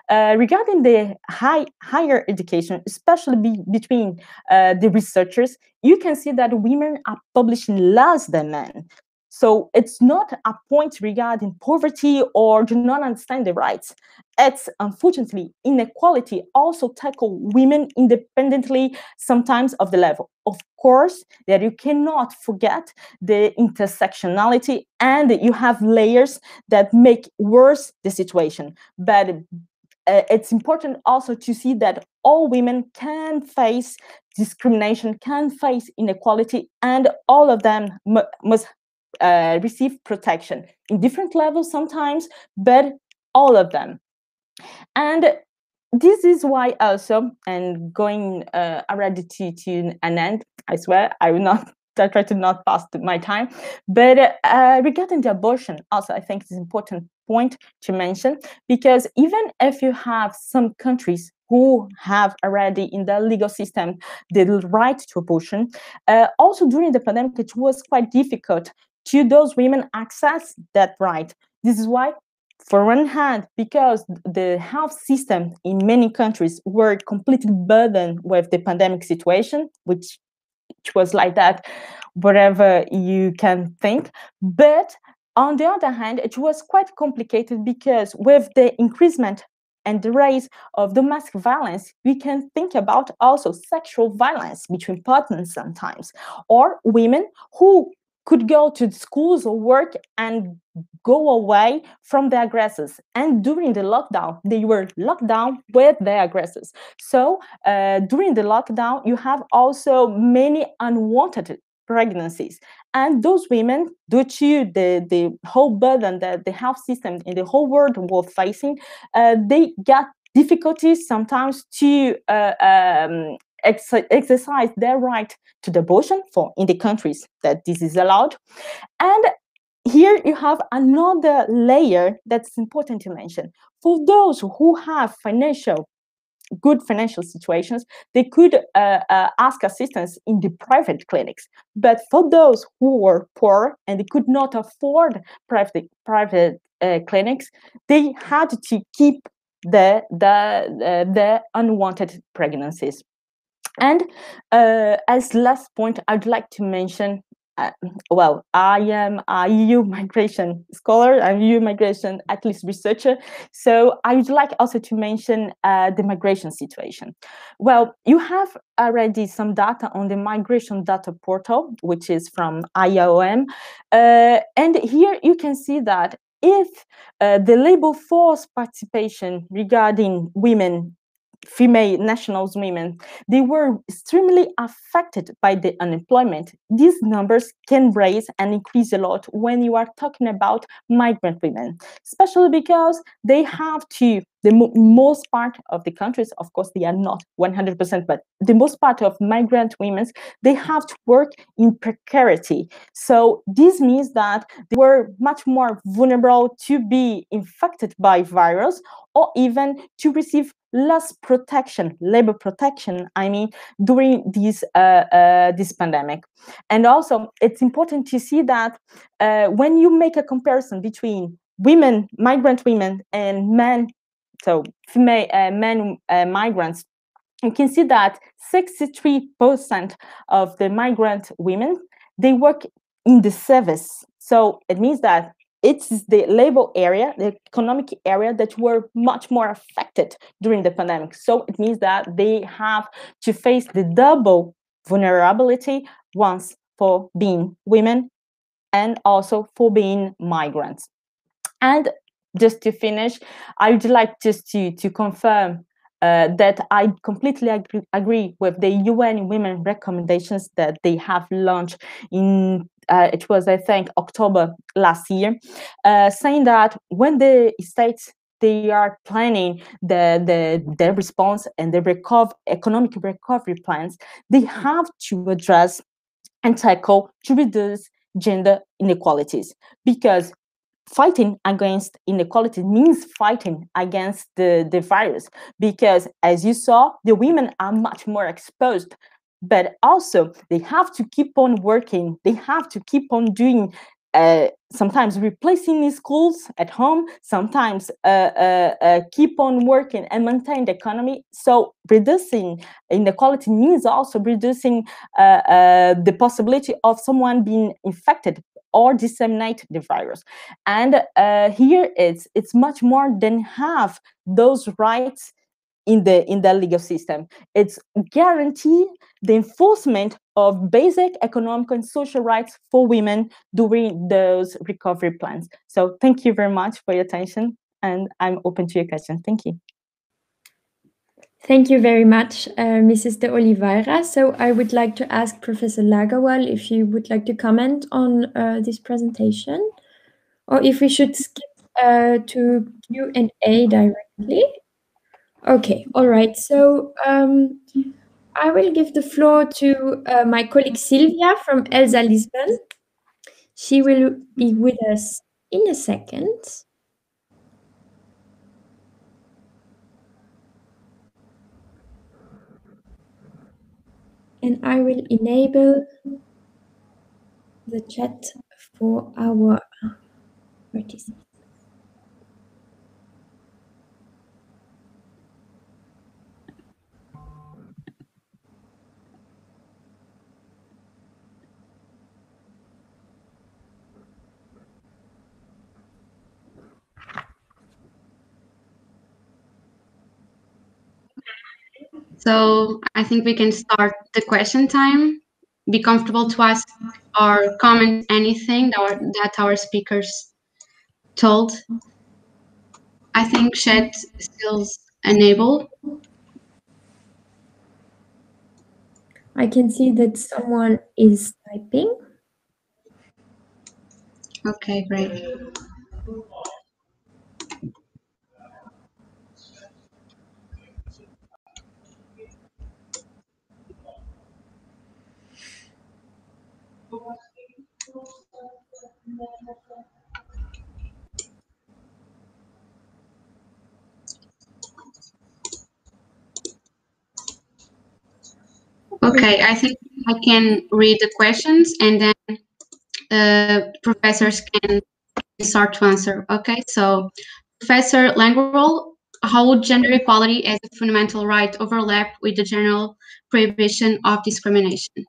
regarding the higher education, especially between the researchers, you can see that women are publishing less than men. So it's not a point regarding poverty or do not understand the rights. It's unfortunately inequality also tackle women independently sometimes of the level. Of course, that you cannot forget the intersectionality, and you have layers that make worse the situation. But it's important also to see that all women can face discrimination, can face inequality, and all of them must receive protection in different levels sometimes, but all of them. And this is why also, and going already to an end, I swear I will not I try to not pass my time, but regarding the abortion, also I think it's an important point to mention, because even if you have some countries who have already in the legal system the right to abortion, also during the pandemic it was quite difficult to those women access that right. This is why, for one hand, because the health system in many countries were completely burdened with the pandemic situation, which was like that, whatever you can think. But on the other hand, it was quite complicated because with the increasement and the rise of domestic violence, we can think about also sexual violence between partners sometimes, or women who could go to schools or work and go away from the aggressors. And during the lockdown, they were locked down with their aggressors. So during the lockdown, you have also many unwanted pregnancies. And those women, due to the whole burden that the health system in the whole world were facing, they got difficulties sometimes to exercise their right to the abortion for in the countries that this is allowed. And here you have another layer that's important to mention. For those who have good financial situations, they could ask assistance in the private clinics. But for those who were poor and they could not afford private clinics, they had to keep the unwanted pregnancies. And as last point, I'd like to mention, well, I am a EU migration scholar, I'm EU migration at least researcher, so I would like also to mention the migration situation. Well, you have already some data on the migration data portal, which is from IOM, and here you can see that if the labor force participation regarding women, female nationals, women, they were extremely affected by the unemployment. These numbers can raise and increase a lot when you are talking about migrant women, especially because they have to, the most part of the countries, of course, they are not 100%, but the most part of migrant women, they have to work in precarity. So this means that they were much more vulnerable to be infected by virus, or even to receive less protection, labor protection, I mean, during this pandemic. And also, it's important to see that when you make a comparison between women, migrant women, and men, so female men migrants, you can see that 63% of the migrant women, they work in the service. So it means that it's the labor area, the economic area that were much more affected during the pandemic. So it means that they have to face the double vulnerability, once for being women and also for being migrants. And just to finish, I would like just to confirm that I completely agree with the UN Women recommendations that they have launched in, it was, I think, October last year, saying that when the states, they are planning their response and the economic recovery plans, they have to address and tackle to reduce gender inequalities, because fighting against inequality means fighting against the virus, because as you saw, the women are much more exposed, but also they have to keep on working, they have to keep on doing sometimes replacing in schools at home, sometimes keep on working and maintain the economy. So reducing inequality means also reducing the possibility of someone being infected or disseminate the virus. And here it's much more than have those rights in the legal system. It's guarantee the enforcement of basic economic and social rights for women during those recovery plans. So thank you very much for your attention, and I'm open to your questions. Thank you. Thank you very much, Mrs. de Oliveira. So I would like to ask Professor Lagerwall if you would like to comment on this presentation, or if we should skip to Q&A directly. Okay, all right. So I will give the floor to my colleague Silvia from ELSA Lisbon. She will be with us in a second. And I will enable the chat for our participants. So I think we can start the question time. Be comfortable to ask or comment anything that our speakers told. I think chat still enabled. I can see that someone is typing. Okay, great. Okay, I think I can read the questions and then professors can start to answer. Okay, so Professor Lagerwall, how would gender equality as a fundamental right overlap with the general prohibition of discrimination?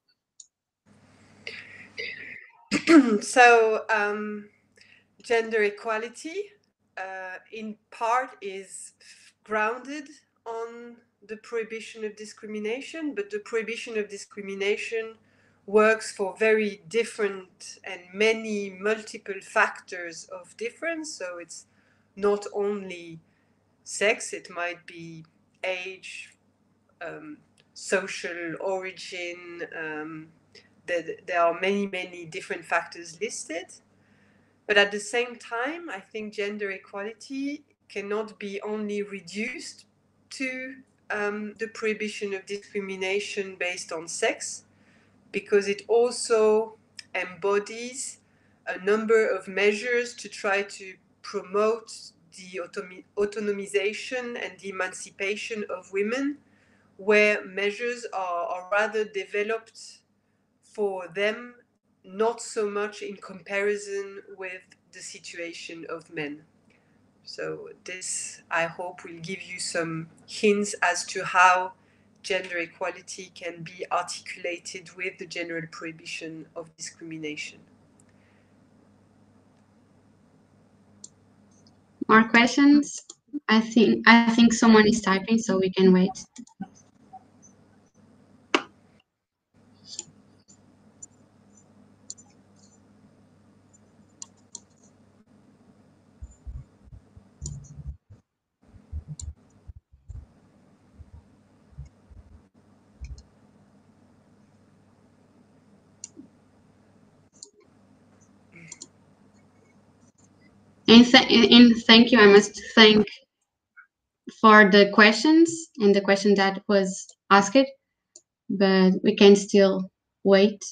So, gender equality in part is grounded on the prohibition of discrimination, but the prohibition of discrimination works for very different and many multiple factors of difference. So it's not only sex, it might be age, social origin. There are many, many different factors listed. But at the same time, I think gender equality cannot be only reduced to the prohibition of discrimination based on sex, because it also embodies a number of measures to try to promote the autonomization and the emancipation of women, where measures are rather developed for them, not so much in comparison with the situation of men. So this, I hope, will give you some hints as to how gender equality can be articulated with the general prohibition of discrimination. More questions? I think someone is typing, so we can wait. And thank you. I must thank for the questions and the question that was asked, but we can still wait.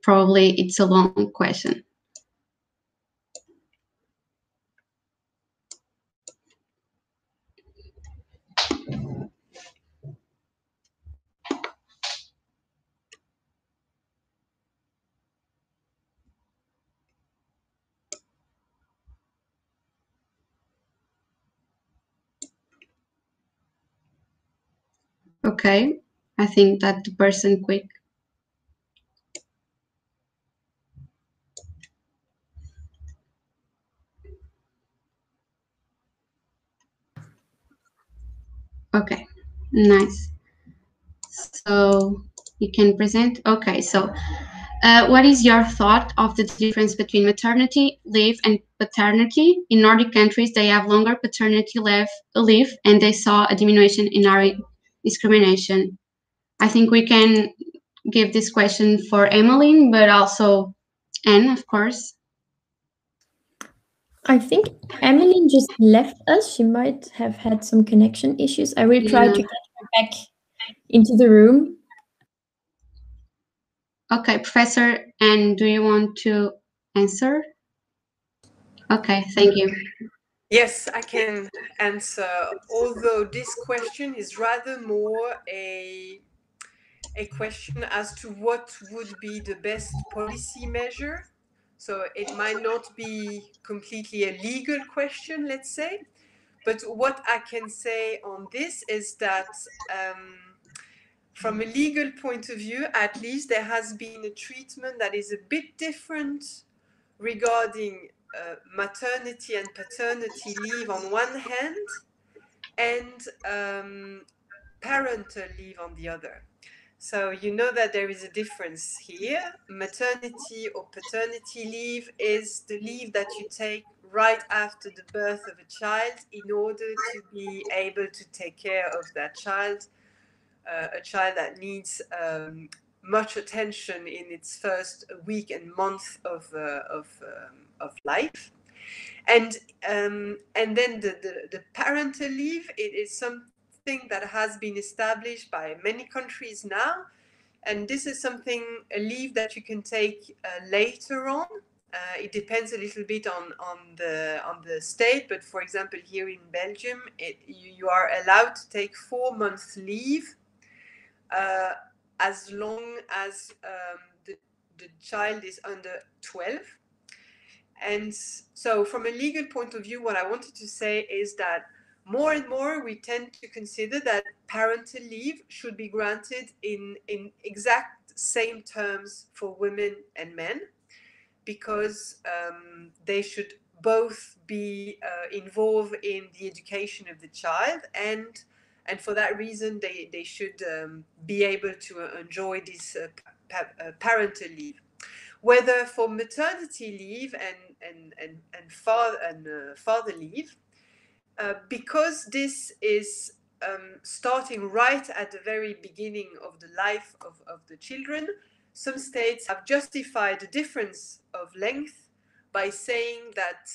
Probably it's a long question. Okay, I think that the person quick. Okay, nice. So you can present. Okay, so what is your thought of the difference between maternity leave and paternity? In Nordic countries, they have longer paternity leave, and they saw a diminution in our discrimination. I think we can give this question for Emellin, but also Anne, of course. I think Emily just left us. She might have had some connection issues. I will try to get her back into the room. Okay, Professor, and do you want to answer? Okay, thank you. Yes, I can answer, although this question is rather more a question as to what would be the best policy measure. So it might not be completely a legal question, let's say. But what I can say on this is that from a legal point of view, at least, there has been a treatment that is a bit different regarding maternity and paternity leave on one hand and parental leave on the other. So you know that there is a difference here. Maternity or paternity leave is the leave that you take right after the birth of a child in order to be able to take care of that child, a child that needs much attention in its first week and month of life. And then the parental leave, it is something that has been established by many countries now, and this is a leave that you can take later on. It depends a little bit on the state, but for example, here in Belgium, you are allowed to take 4 months leave as long as the child is under 12. And so from a legal point of view, what I wanted to say is that more and more we tend to consider that parental leave should be granted in exact same terms for women and men, because they should both be involved in the education of the child, and for that reason they should be able to enjoy this parental leave. Whether for maternity leave and father leave, because this is starting right at the very beginning of the life of the children, some states have justified the difference of length by saying that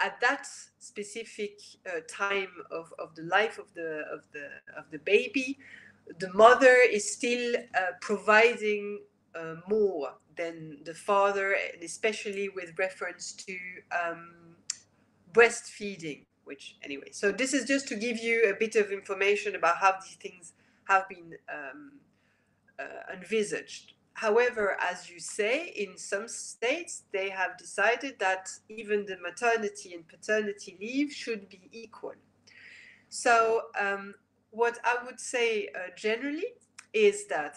at that specific time of the life of the baby, the mother is still providing more than the father, and especially with reference to breastfeeding, which anyway. So this is just to give you a bit of information about how these things have been envisaged. However, as you say, in some states, they have decided that even the maternity and paternity leave should be equal. So what I would say generally is that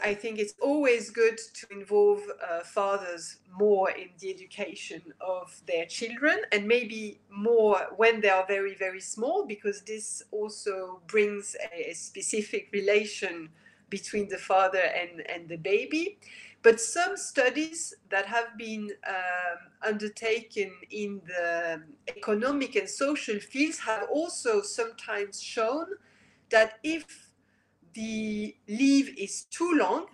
I think it's always good to involve fathers more in the education of their children, and maybe more when they are very, very small, because this also brings a specific relation between the father and the baby. But some studies that have been undertaken in the economic and social fields have also sometimes shown that if the leave is too long,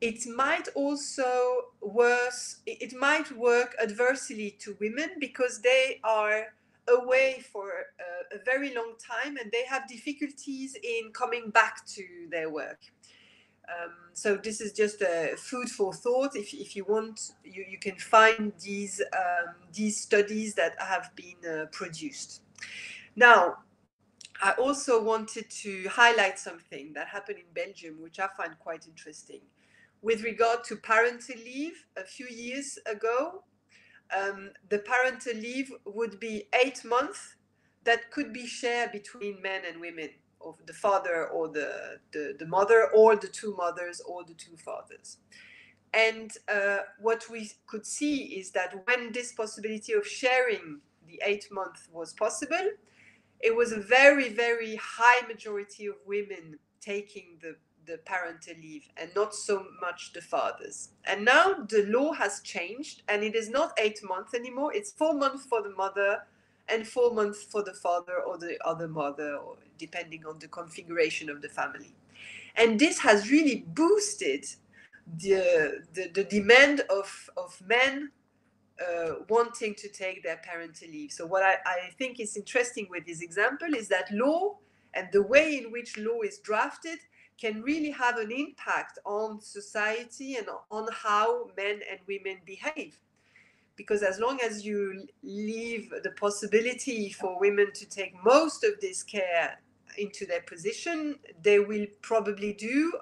it might also work adversely to women, because they are away for a very long time and they have difficulties in coming back to their work. So this is just a food for thought. If you want, you can find these studies that have been produced. Now, I also wanted to highlight something that happened in Belgium, which I find quite interesting. With regard to parental leave, a few years ago, the parental leave would be 8 months that could be shared between men and women, of the father or the mother, or the two mothers or the two fathers. And what we could see is that when this possibility of sharing the 8 months was possible, it was a very, very high majority of women taking the parental leave, and not so much the fathers. And now the law has changed, and it is not 8 months anymore. It's 4 months for the mother and 4 months for the father or the other mother, or depending on the configuration of the family. And this has really boosted the demand of men wanting to take their parental leave. So what I think is interesting with this example is that law and the way in which law is drafted can really have an impact on society and on how men and women behave. Because as long as you leave the possibility for women to take most of this care into their position, they will probably do,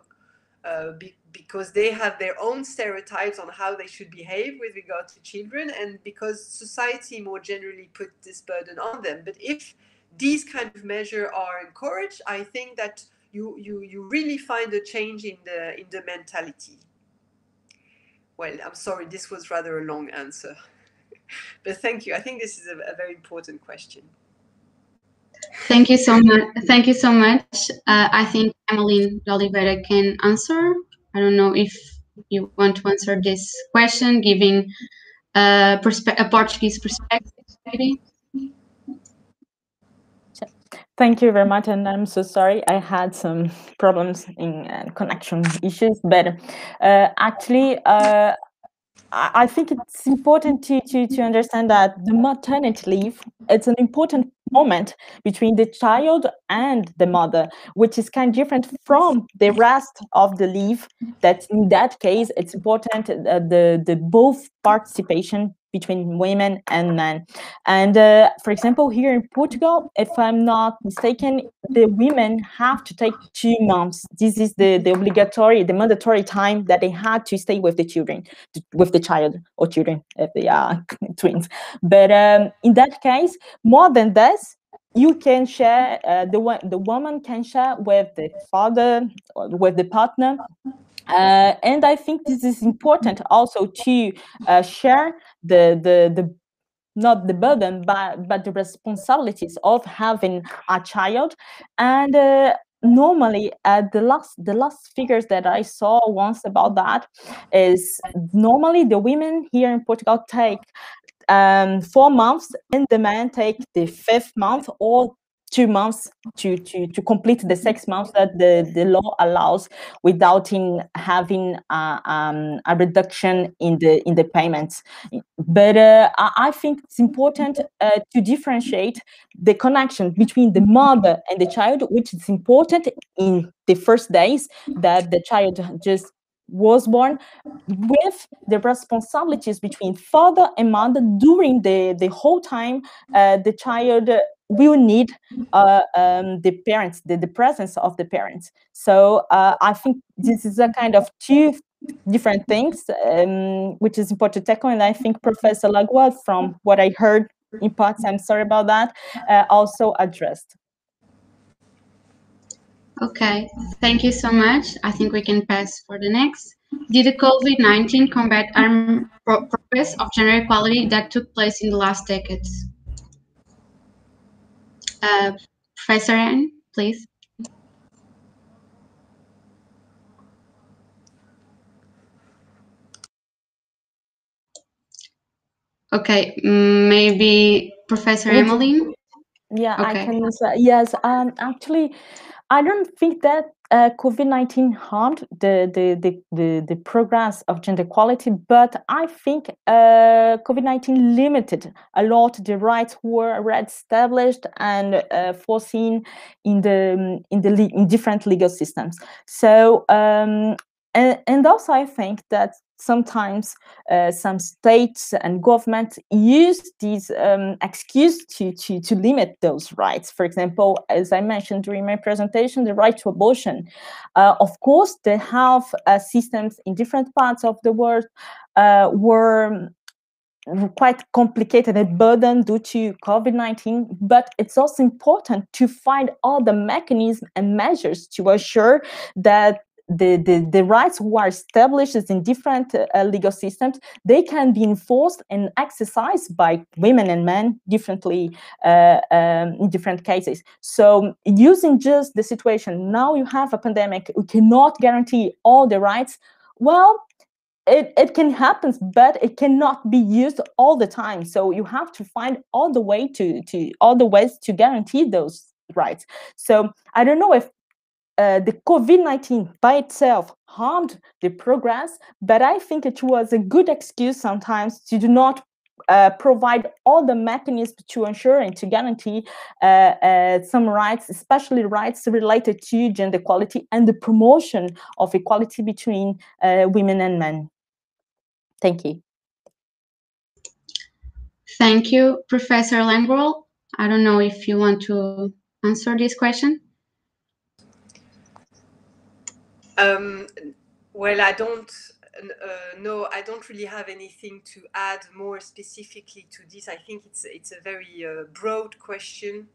because they have their own stereotypes on how they should behave with regard to children, and because society more generally put this burden on them. But if these kind of measures are encouraged, I think that you really find a change in the mentality. Well, I'm sorry, this was rather a long answer. But thank you. I think this is a very important question. Thank you so much. Thank you so much. I think Emellin de Oliveira can answer. I don't know if you want to answer this question, giving a Portuguese perspective, maybe. Thank you very much, and I'm so sorry I had some problems in connection issues, but actually I think it's important to understand that the maternity leave, it's an important moment between the child and the mother, which is kind of different from the rest of the leave. That in that case, it's important the both participation between women and men. And for example, here in Portugal, if I'm not mistaken, the women have to take 2 months. This is the mandatory time that they had to stay with the children, with the child or children if they are twins. But in that case, more than this, you can share, the woman can share with the father or with the partner. And I think this is important also to share the not the burden, but the responsibilities of having a child. And normally, the last figures that I saw once about that is normally the women here in Portugal take 4 months, and the men take the 5th month or 2 months to complete the 6 months that the law allows, without having a reduction in the payments. But I think it's important to differentiate the connection between the mother and the child, which is important in the first days that the child just was born, with the responsibilities between father and mother during the whole time the child will need the parents, the presence of the parents. So I think this is a kind of 2 different things, which is important to tackle. And I think Professor Lagerwall, from what I heard in parts, I'm sorry about that, also addressed. Okay, thank you so much. I think we can pass for the next. Did the COVID-19 combat arm progress of gender equality that took place in the last decades? Professor Anne, please. Okay, maybe Professor Emellin? Yeah, okay. I can answer. Yes, actually, I don't think that COVID-19 harmed the progress of gender equality, but I think COVID-19 limited a lot the rights were already established and foreseen in different legal systems. So and also I think that sometimes some states and governments use these excuse to limit those rights. For example, as I mentioned during my presentation, the right to abortion. Of course, they have systems in different parts of the world where quite complicated and burden due to COVID-19, but it's also important to find all the mechanisms and measures to assure that the rights who are established in different legal systems, they can be enforced and exercised by women and men differently in different cases. So using just the situation, now you have a pandemic, we cannot guarantee all the rights. Well, it can happen, but it cannot be used all the time. So you have to find all the ways to guarantee those rights. So I don't know if the COVID-19 by itself harmed the progress, but I think it was a good excuse sometimes to do not provide all the mechanisms to ensure and to guarantee some rights, especially rights related to gender equality and the promotion of equality between women and men. Thank you. Thank you, Professor Lagerwall. I don't know if you want to answer this question. Well, I don't know. I don't really have anything to add more specifically to this. I think it's a very broad question,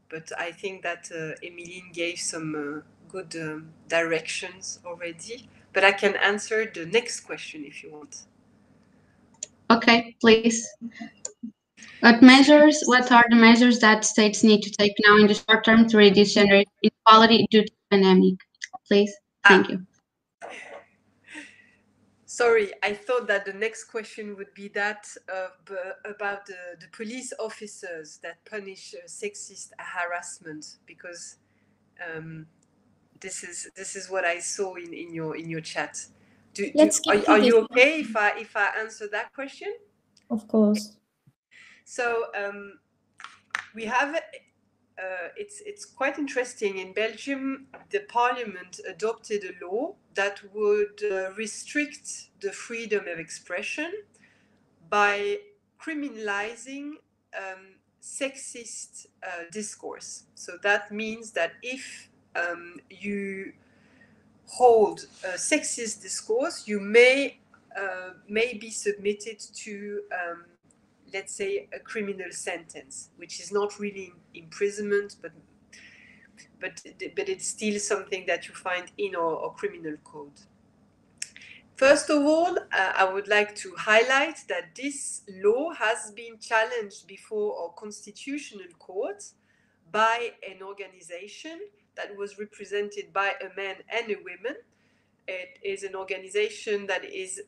but I think that Emellin gave some good directions already. But I can answer the next question if you want. Okay, please. What are the measures that states need to take now in the short term to reduce gender inequality due to the pandemic? Please, thank you. Sorry, I thought that the next question would be that about the police officers that punish sexist harassment, because this is what I saw in your chat. Are you okay if I answer that question? Of course. So we have. It's quite interesting. In Belgium, the parliament adopted a law that would restrict the freedom of expression by criminalizing sexist discourse. So that means that if you hold a sexist discourse, you may be submitted to let's say a criminal sentence, which is not really imprisonment, but it's still something that you find in our criminal code. First of all, I would like to highlight that this law has been challenged before our constitutional court by an organization that was represented by a man and a woman. It is an organization that is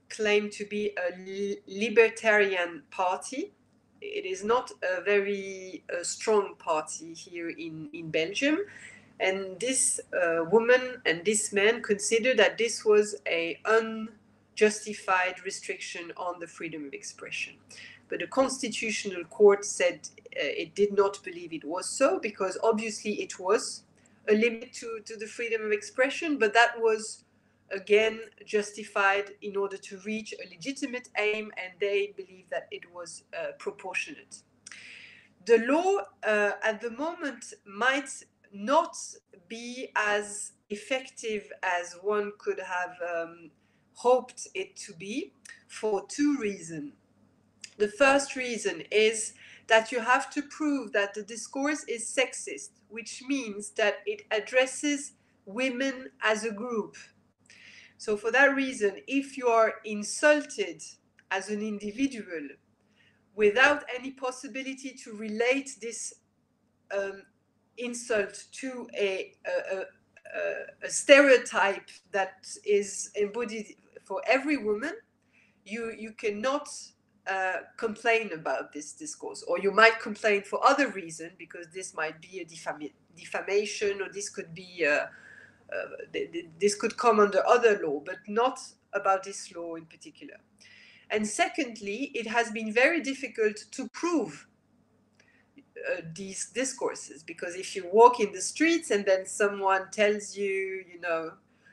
claimed to be a libertarian party. It is not a very strong party here in Belgium. And this woman and this man considered that this was an unjustified restriction on the freedom of expression. But the Constitutional Court said it did not believe it was so, because obviously it was a limit to the freedom of expression, but that was again justified in order to reach a legitimate aim, and they believe that it was proportionate. The law at the moment might not be as effective as one could have hoped it to be, for two reasons. The first reason is that you have to prove that the discourse is sexist, which means that it addresses women as a group. So for that reason, if you are insulted as an individual without any possibility to relate this insult to a stereotype that is embodied for every woman, you cannot complain about this discourse, or you might complain for other reasons, because this might be a defamation, or this could be this could come under other law, but not about this law in particular. And secondly, it has been very difficult to prove these discourses, because if you walk in the streets and then someone tells you,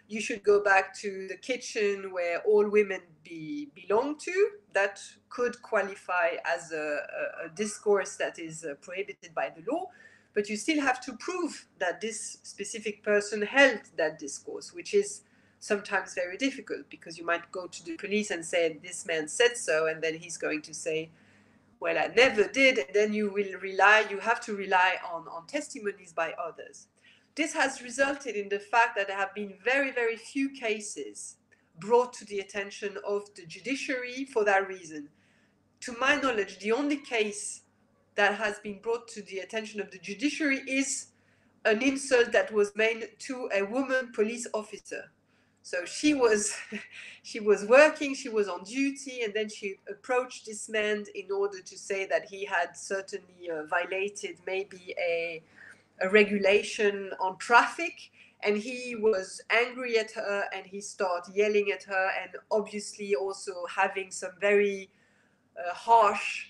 you should go back to the kitchen where all women belong to, that could qualify as a discourse that is prohibited by the law. But you still have to prove that this specific person held that discourse, which is sometimes very difficult, because you might go to the police and say, this man said so, and then he's going to say, well, I never did, and then you have to rely on testimonies by others. This has resulted in the fact that there have been very, very few cases brought to the attention of the judiciary for that reason. To my knowledge, the only case that has been brought to the attention of the judiciary is an insult that was made to a woman police officer. So she was working, she was on duty, and then she approached this man in order to say that he had certainly violated maybe a regulation on traffic, and he was angry at her, and he started yelling at her, and obviously also having some very harsh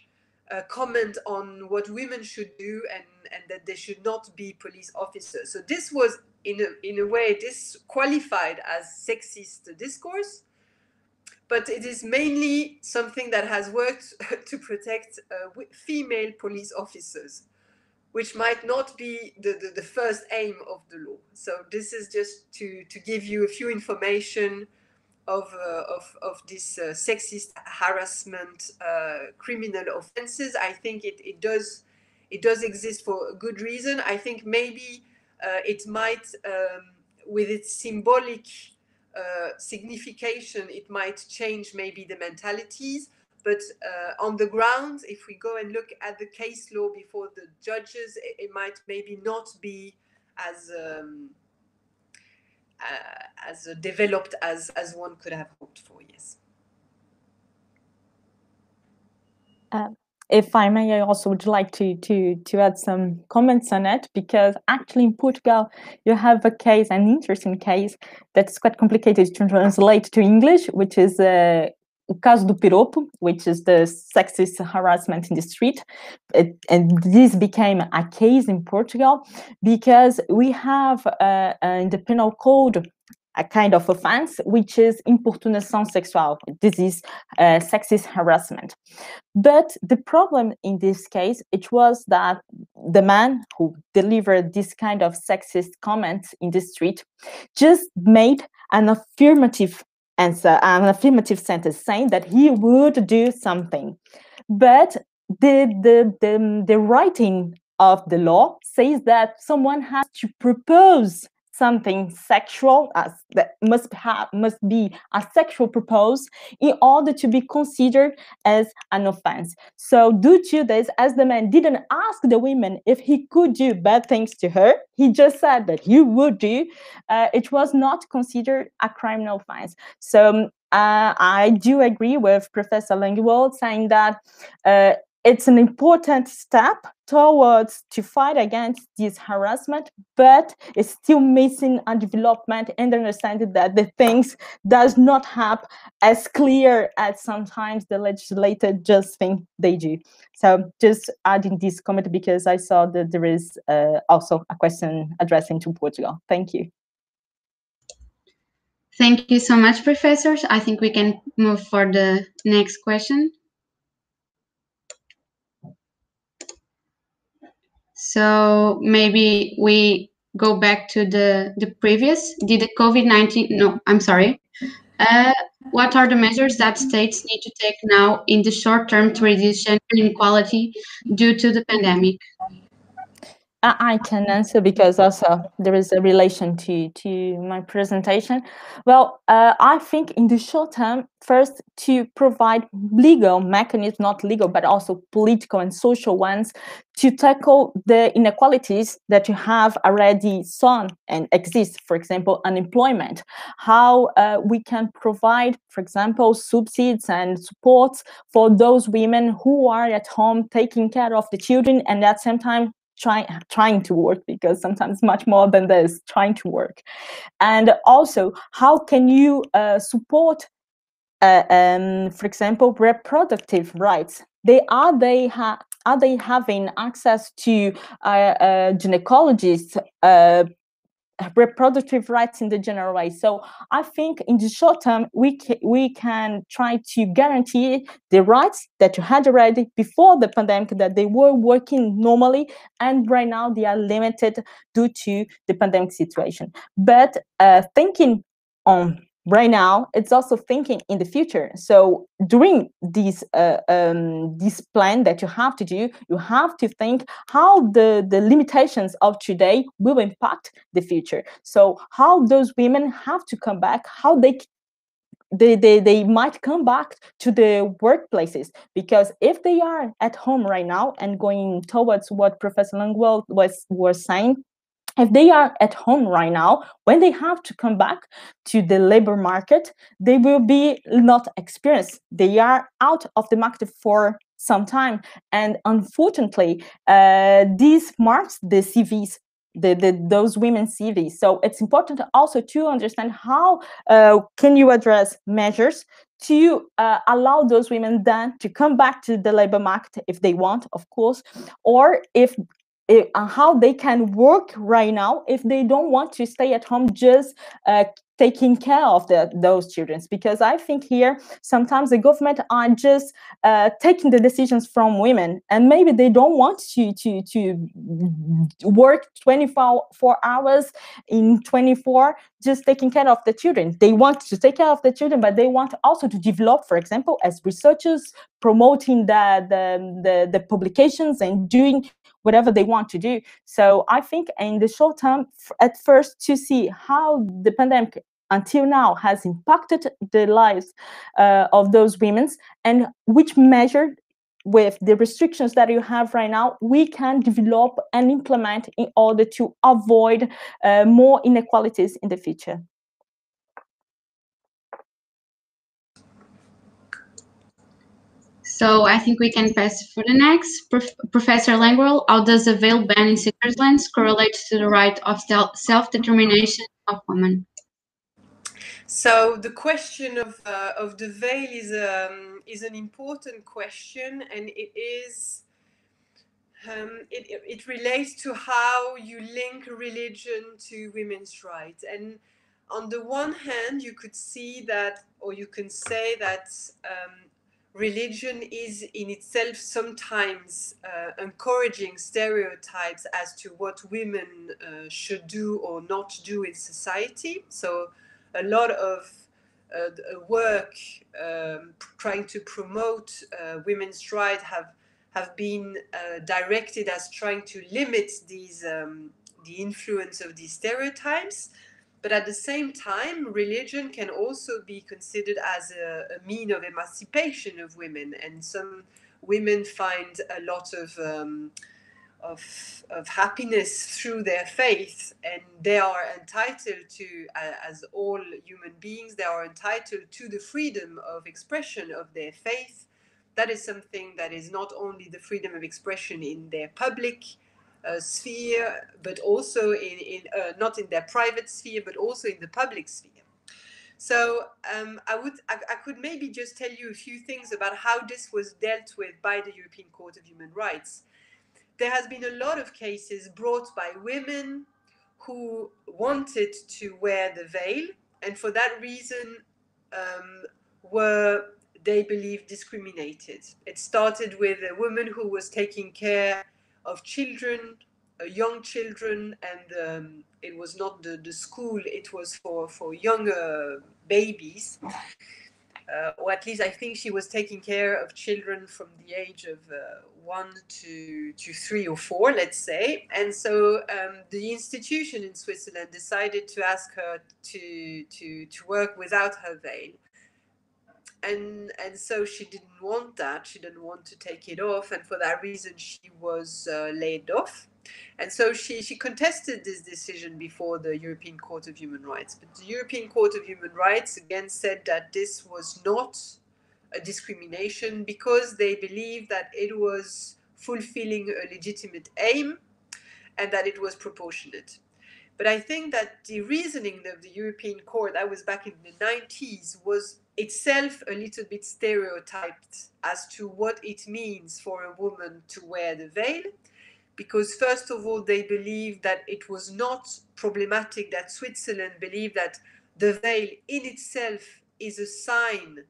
comment on what women should do, and that they should not be police officers. So this was, in a way, this qualified as sexist discourse, but it is mainly something that has worked to protect female police officers, which might not be the first aim of the law. So this is just to give you a few information of this sexist harassment criminal offenses. I think it does exist for a good reason. I think maybe it might, with its symbolic signification, it might change maybe the mentalities. But on the ground, if we go and look at the case law before the judges, it might maybe not be as developed as one could have hoped for. Yes. If I may, I also would like to add some comments on it, because actually in Portugal you have a case, an interesting case that's quite complicated to translate to English, which is o caso do piropo, which is the sexist harassment in the street. And this became a case in Portugal because we have in the penal code a kind of offense, which is importunação sexual. This is sexist harassment. But the problem in this case, it was that the man who delivered this kind of sexist comments in the street just made an affirmative answer, an affirmative sentence saying that he would do something. But the writing of the law says that someone has to propose something sexual, as that must be a sexual propose in order to be considered as an offense. So due to this, as the man didn't ask the women if he could do bad things to her, he just said that he would do, it was not considered a criminal offense. So I do agree with Professor Lagerwall saying that it's an important step towards to fight against this harassment, but it's still missing a development and understanding that the things does not happen as clear as sometimes the legislator just think they do. So just adding this comment because I saw that there is also a question addressing to Portugal. Thank you. Thank you so much, professors. I think we can move for the next question. So maybe we go back to the previous. Did the COVID-19? No, I'm sorry. What are the measures that states need to take now in the short term to reduce gender inequality due to the pandemic? I can answer because also there is a relation to my presentation. Well, I think in the short term, first to provide legal mechanisms, not legal, but also political and social ones, to tackle the inequalities that you have already seen and exist, for example, unemployment, how we can provide, for example, subsidies and supports for those women who are at home taking care of the children and at the same time trying to work, because sometimes much more than this, trying to work. And also, how can you support, for example, reproductive rights? Are they having access to gynecologists, reproductive rights in the general way? So I think in the short term, we can try to guarantee the rights that you had already before the pandemic, that they were working normally, and right now they are limited due to the pandemic situation. But thinking on right now, it's also thinking in the future. So during this plan that you have to do, you have to think how the limitations of today will impact the future. So how those women have to come back, how they might come back to the workplaces, because if they are at home right now, and going towards what Professor Lagerwall was saying, if they are at home right now, when they have to come back to the labor market, they will be not experienced. They are out of the market for some time. And unfortunately, this marks the CVs, those women's CVs. So it's important also to understand how can you address measures to allow those women then to come back to the labor market if they want, of course, or if how they can work right now if they don't want to stay at home just taking care of those children. Because I think here sometimes the government are just taking the decisions from women, and maybe they don't want to work 24 hours in 24 just taking care of the children. They want to take care of the children, but they want also to develop, for example, as researchers, promoting the publications and doing whatever they want to do. So I think in the short term, at first, to see how the pandemic until now has impacted the lives of those women, and which measure with the restrictions that you have right now, we can develop and implement in order to avoid more inequalities in the future. So I think we can pass for the next. Professor Lagerwall, how does the veil ban in Switzerland correlate to the right of self-determination of women? So the question of the veil is an important question, and it relates to how you link religion to women's rights. And on the one hand, you could see that, or you can say that religion is in itself sometimes encouraging stereotypes as to what women should do or not do in society. So a lot of work trying to promote women's rights have been directed as trying to limit these the influence of these stereotypes. But at the same time, religion can also be considered as a mean of emancipation of women, and some women find a lot of happiness through their faith, and they are entitled to, as all human beings, they are entitled to the freedom of expression of their faith. That is something that is not only the freedom of expression in their public sphere, but also in not in their private sphere, but also in the public sphere. So I could maybe just tell you a few things about how this was dealt with by the European Court of Human Rights. There has been a lot of cases brought by women who wanted to wear the veil, and for that reason were, they believe, discriminated. It started with a woman who was taking care of children, young children, and it was not the school, it was for younger babies. Or at least I think she was taking care of children from the age of 1 to 3 or 4, let's say. And so the institution in Switzerland decided to ask her to work without her veil. And so she didn't want that. She didn't want to take it off. And for that reason, she was laid off. And so she contested this decision before the European Court of Human Rights. But the European Court of Human Rights again said that this was not a discrimination because they believed that it was fulfilling a legitimate aim and that it was proportionate. But I think that the reasoning of the European Court, that was back in the 90s, was itself a little bit stereotyped as to what it means for a woman to wear the veil. Because first of all, they believed that it was not problematic, that Switzerland believed that the veil in itself is a sign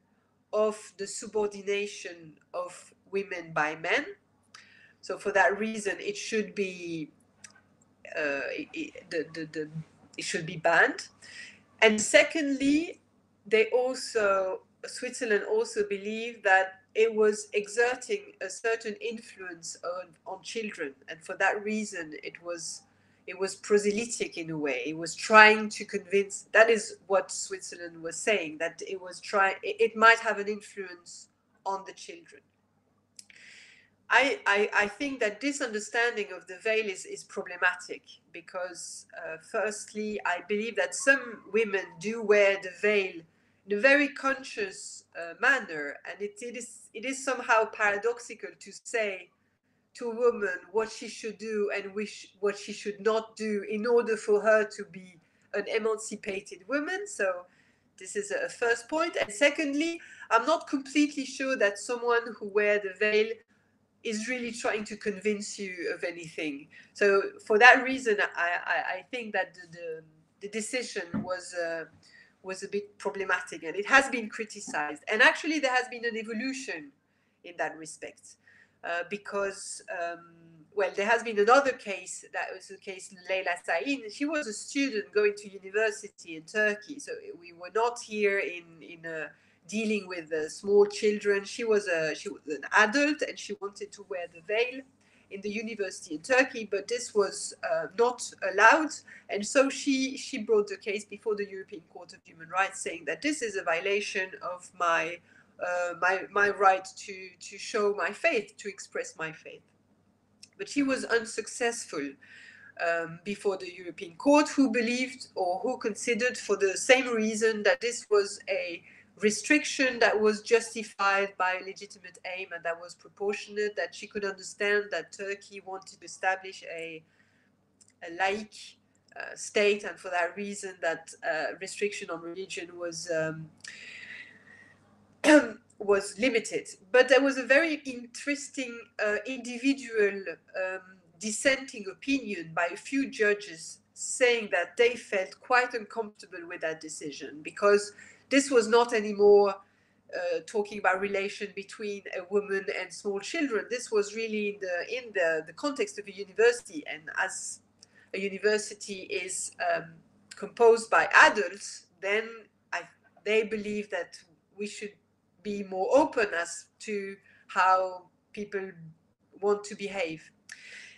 of the subordination of women by men. So for that reason, it should be it should be banned. And secondly, Switzerland also believed that it was exerting a certain influence on children, and for that reason it was proselytic in a way. It was trying to convince, that is what Switzerland was saying, that it might have an influence on the children. I think that this understanding of the veil is problematic because firstly, I believe that some women do wear the veil in a very conscious manner, and it is somehow paradoxical to say to a woman what she should do and what she should not do in order for her to be an emancipated woman. So this is a first point. And secondly, I'm not completely sure that someone who wears the veil is really trying to convince you of anything. So for that reason, I think that the decision was a bit problematic, and it has been criticized. And actually, there has been an evolution in that respect, because well, there has been another case. That was the case Leyla Sain. She was a student going to university in Turkey, so we were not here in dealing with small children. She was an adult, and she wanted to wear the veil in the university in Turkey, but this was not allowed. And so she brought the case before the European Court of Human Rights, saying that this is a violation of my right to show my faith, to express my faith. But she was unsuccessful before the European Court, who believed or who considered, for the same reason, that this was a restriction that was justified by a legitimate aim and that was proportionate, that she could understand that Turkey wanted to establish a laïc state, and for that reason that restriction on religion was was limited. But there was a very interesting individual dissenting opinion by a few judges saying that they felt quite uncomfortable with that decision, because this was not anymore talking about relation between a woman and small children. This was really in the context of a university, and as a university is composed by adults, then they believe that we should be more open as to how people want to behave.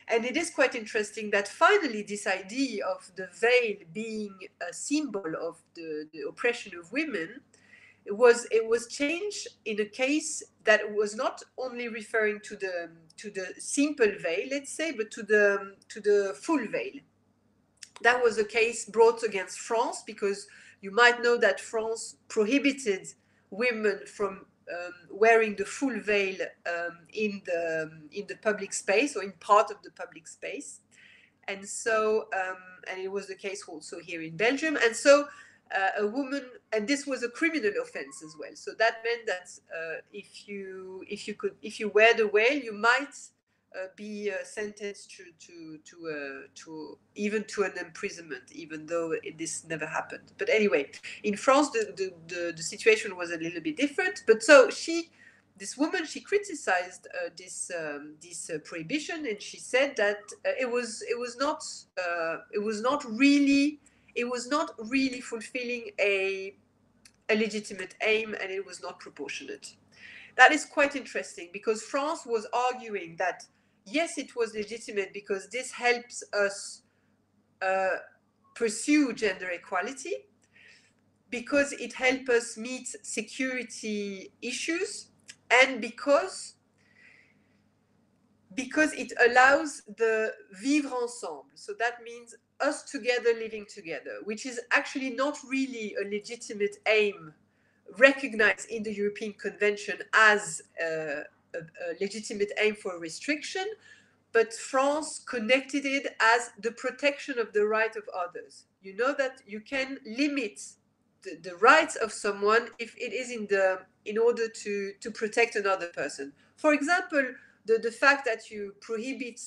And it is quite interesting that finally this idea of the veil being a symbol of the oppression of women, it was changed in a case that was not only referring to the simple veil, let's say, but to the full veil. That was a case brought against France, because you might know that France prohibited women from wearing the full veil in the public space, or in part of the public space. And so and it was the case also here in Belgium. And so a woman, and this was a criminal offense as well, so that meant that if you wear the veil, you might be sentenced to even to an imprisonment, even though this never happened. But anyway, in France, the situation was a little bit different. But so this woman criticized this prohibition, and she said that it was not really fulfilling a legitimate aim, and it was not proportionate. That is quite interesting, because France was arguing that yes, it was legitimate because this helps us pursue gender equality, because it helps us meet security issues, and because it allows the vivre ensemble. So that means us together living together, which is actually not really a legitimate aim recognized in the European Convention as a legitimate aim for a restriction, but France connected it as the protection of the right of others. You know that you can limit the rights of someone if it is in order to protect another person. For example, the fact that you prohibit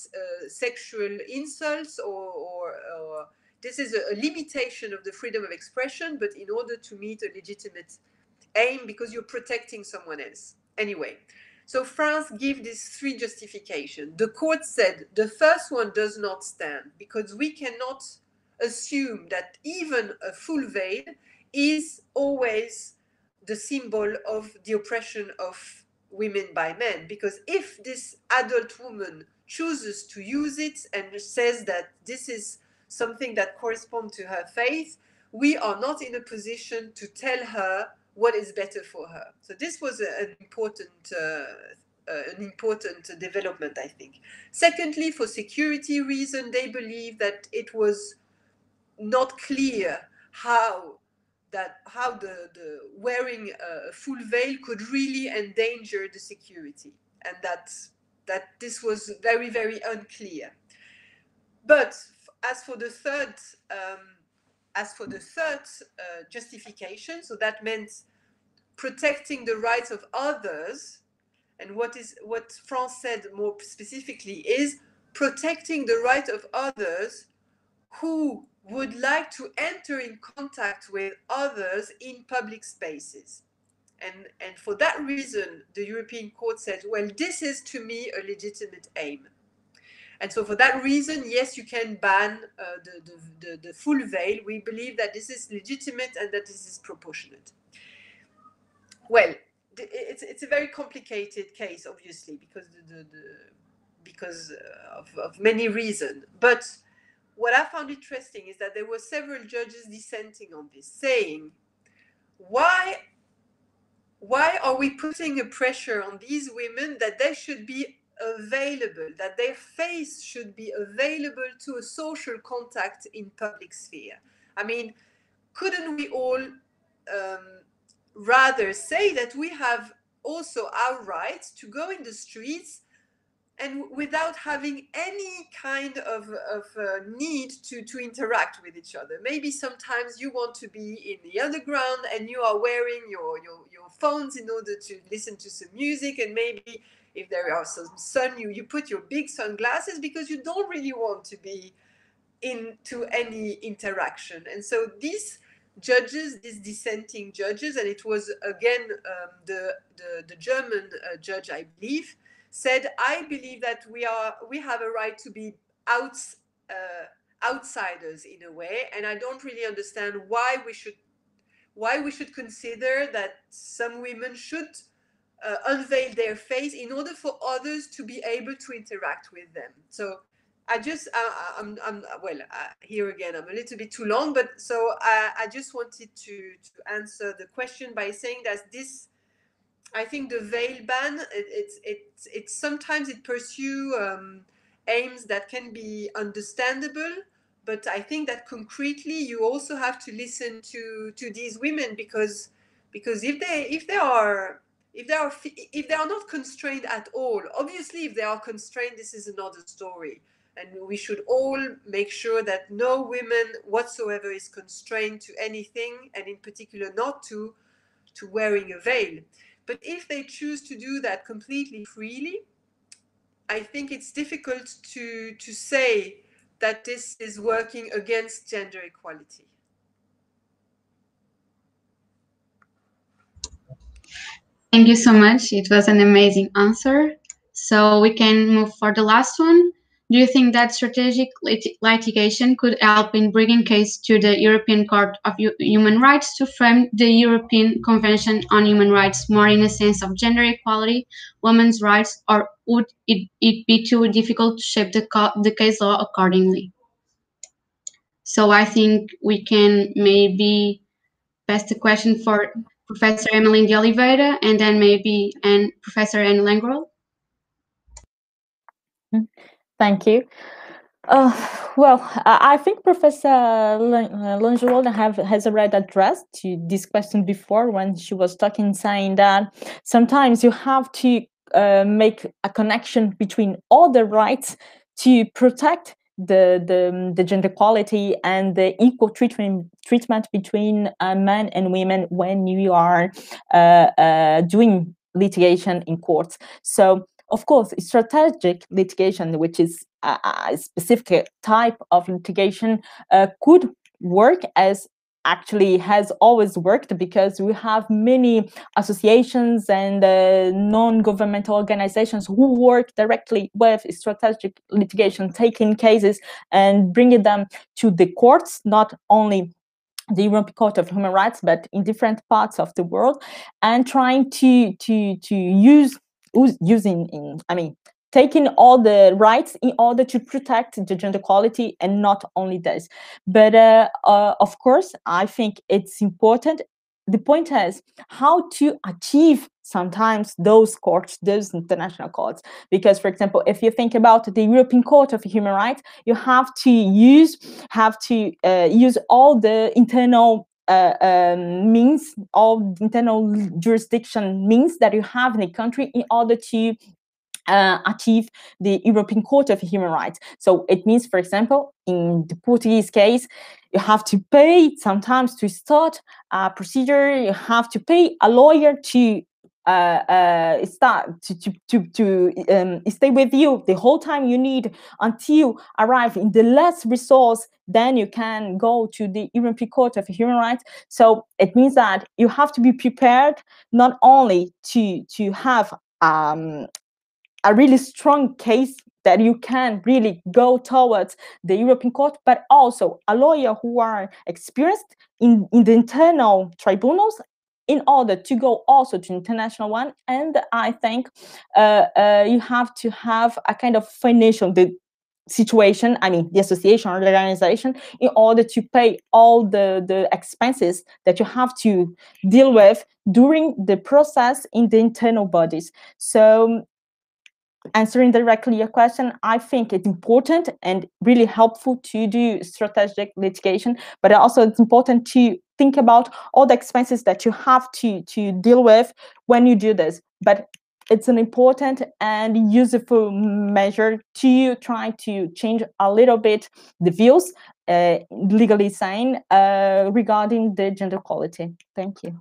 sexual insults or this is a limitation of the freedom of expression, but in order to meet a legitimate aim, because you're protecting someone else. Anyway, so France gave these three justifications. The court said the first one does not stand, because we cannot assume that even a full veil is always the symbol of the oppression of women by men. Because if this adult woman chooses to use it and says that this is something that corresponds to her faith, we are not in a position to tell her what is better for her. So this was an important development, I think. Secondly, for security reasons, they believe that it was not clear how the wearing a full veil could really endanger the security, and that this was very, very unclear. But as for the third justification, so that meant protecting the rights of others, and what France said more specifically is protecting the right of others who would like to enter in contact with others in public spaces. And for that reason, the European Court said, well, this is to me a legitimate aim. And so for that reason, yes, you can ban the full veil. We believe that this is legitimate and that this is proportionate. Well, it's a very complicated case, obviously, because of many reasons. But what I found interesting is that there were several judges dissenting on this, saying, why are we putting a pressure on these women that they should be available, that their face should be available to a social contact in public sphere? I mean, couldn't we all rather say that we have also our right to go in the streets and without having any kind of need to interact with each other? Maybe sometimes you want to be in the underground and you are wearing your phones in order to listen to some music, and maybe if there are some sun, you put your big sunglasses because you don't really want to be into any interaction. And so these judges, these dissenting judges, and it was again the German judge, I believe, said, I believe that we have a right to be outsiders in a way, and I don't really understand why we should consider that some women should unveil their face in order for others to be able to interact with them. So here again, I'm a little bit too long, but so I just wanted to answer the question by saying that this, I think the veil ban, it's sometimes it pursue aims that can be understandable, but I think that concretely you also have to listen to these women, because if they are not constrained at all, obviously if they are constrained, this is another story. And we should all make sure that no woman whatsoever is constrained to anything, and in particular not to wearing a veil. But if they choose to do that completely freely, I think it's difficult to say that this is working against gender equality. Thank you so much. It was an amazing answer. So we can move for the last one. Do you think that strategic litigation could help in bringing case to the European Court of Human Rights to frame the European Convention on Human Rights more in a sense of gender equality, women's rights, or would it be too difficult to shape the case law accordingly? So I think we can maybe pass the question for Professor Emellin de Oliveira, and then maybe Professor Lagerwall. Thank you. Well, I think Professor Lagerwall has already addressed this question before when she was talking, saying that sometimes you have to make a connection between all the rights to protect the gender equality and the equal treatment between men and women when you are doing litigation in courts. So, of course, strategic litigation, which is a specific type of litigation, could work as actually has always worked, because we have many associations and non-governmental organizations who work directly with strategic litigation, taking cases and bringing them to the courts, not only the European Court of Human Rights, but in different parts of the world, and trying to taking all the rights in order to protect the gender equality, and not only this. But of course, I think it's important. The point is how to achieve sometimes those courts, those international courts. Because, for example, if you think about the European Court of Human Rights, you have to use all the internal means, all internal jurisdiction means that you have in a country in order to achieve the European Court of Human Rights. So it means, for example, in the Portuguese case, you have to pay sometimes to start a procedure. You have to pay a lawyer to stay with you the whole time you need until arrive in the last resource. Then you can go to the European Court of Human Rights. So it means that you have to be prepared not only to have a really strong case that you can really go towards the European Court, but also a lawyer who are experienced in the internal tribunals in order to go also to international one. And I think you have to have a kind of financial situation, the association or the organization, in order to pay all the expenses that you have to deal with during the process in the internal bodies. So, answering directly your question, I think it's important and really helpful to do strategic litigation, but also it's important to think about all the expenses that you have to deal with when you do this. But it's an important and useful measure to try to change a little bit the views, legally saying, regarding the gender equality. Thank you.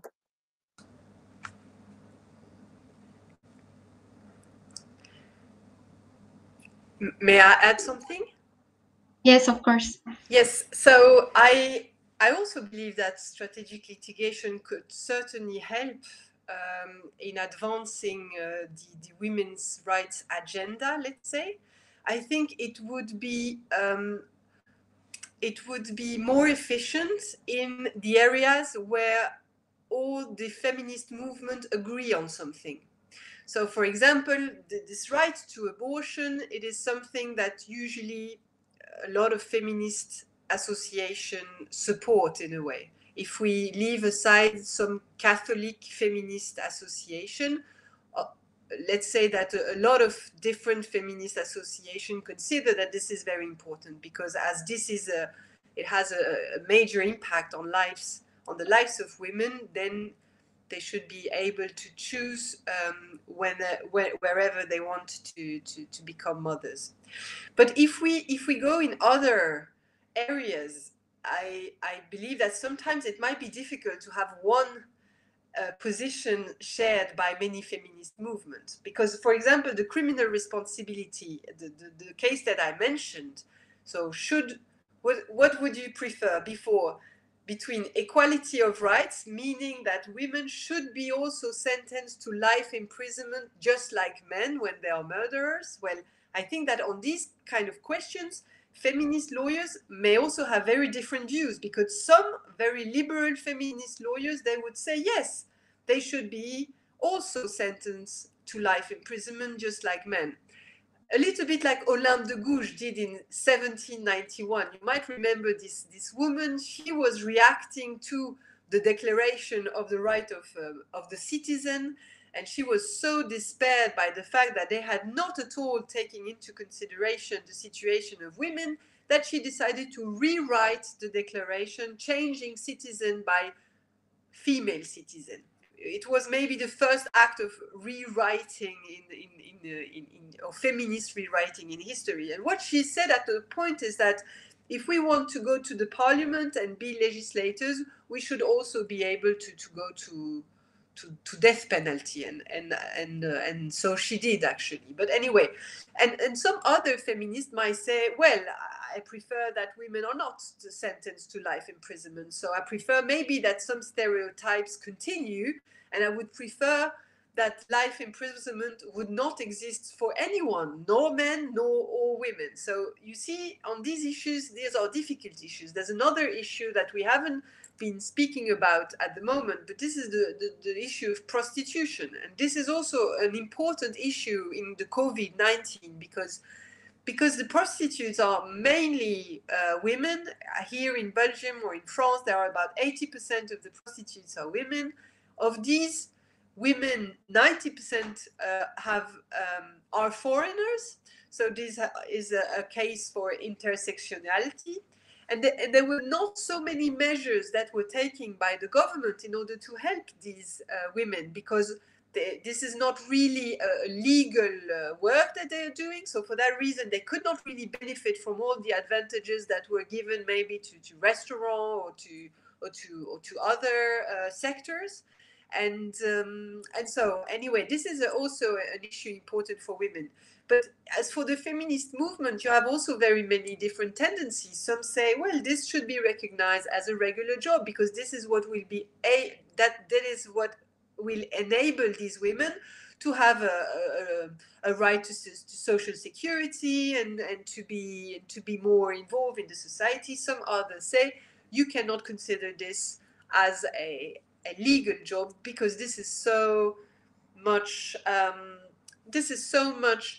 May I add something? Yes, of course. Yes, so I also believe that strategic litigation could certainly help in advancing the women's rights agenda, let's say. I think it would be more efficient in the areas where all the feminist movement agree on something. So, for example, this right to abortion, it is something that usually a lot of feminist associations support in a way. If we leave aside some Catholic feminist association, let's say that a lot of different feminist associations consider that this is very important, because as this is it has a major impact on the lives of women, then they should be able to choose wherever they want to become mothers. But if we go in other areas, I believe that sometimes it might be difficult to have one position shared by many feminist movements. Because, for example, the criminal responsibility, the case that I mentioned, so what would you prefer between equality of rights, meaning that women should be also sentenced to life imprisonment just like men when they are murderers? Well, I think that on these kind of questions, feminist lawyers may also have very different views, because some very liberal feminist lawyers, they would say, yes, they should be also sentenced to life imprisonment just like men. A little bit like Olympe de Gouges did in 1791. You might remember this woman. She was reacting to the Declaration of the Right of the Citizen, and she was so despaired by the fact that they had not at all taken into consideration the situation of women, that she decided to rewrite the declaration, changing citizen by female citizen. It was maybe the first act of rewriting or feminist rewriting in history. And what she said at the point is that if we want to go to the parliament and be legislators, we should also be able to go to death penalty, and so she did actually. But anyway, and some other feminists might say, well, I prefer that women are not sentenced to life imprisonment. So I prefer maybe that some stereotypes continue, and I would prefer that life imprisonment would not exist for anyone, nor men, nor all women. So you see, on these issues, these are difficult issues. There's another issue that we haven't been speaking about at the moment, but this is the issue of prostitution. And this is also an important issue in the COVID-19 because the prostitutes are mainly women. Here in Belgium or in France, there are about 80% of the prostitutes are women. Of these women, 90% are foreigners. So this is a case for intersectionality. And there were not so many measures that were taken by the government in order to help these women, because this is not really a legal work that they're doing. So for that reason, they could not really benefit from all the advantages that were given maybe to restaurant or to other sectors. And so anyway, this is also an issue important for women. But as for the feminist movement, you have also very many different tendencies. Some say, well, this should be recognized as a regular job because this is what will be that is what will enable these women to have a right to social security and to be more involved in the society. Some others say you cannot consider this as a legal job because this is so much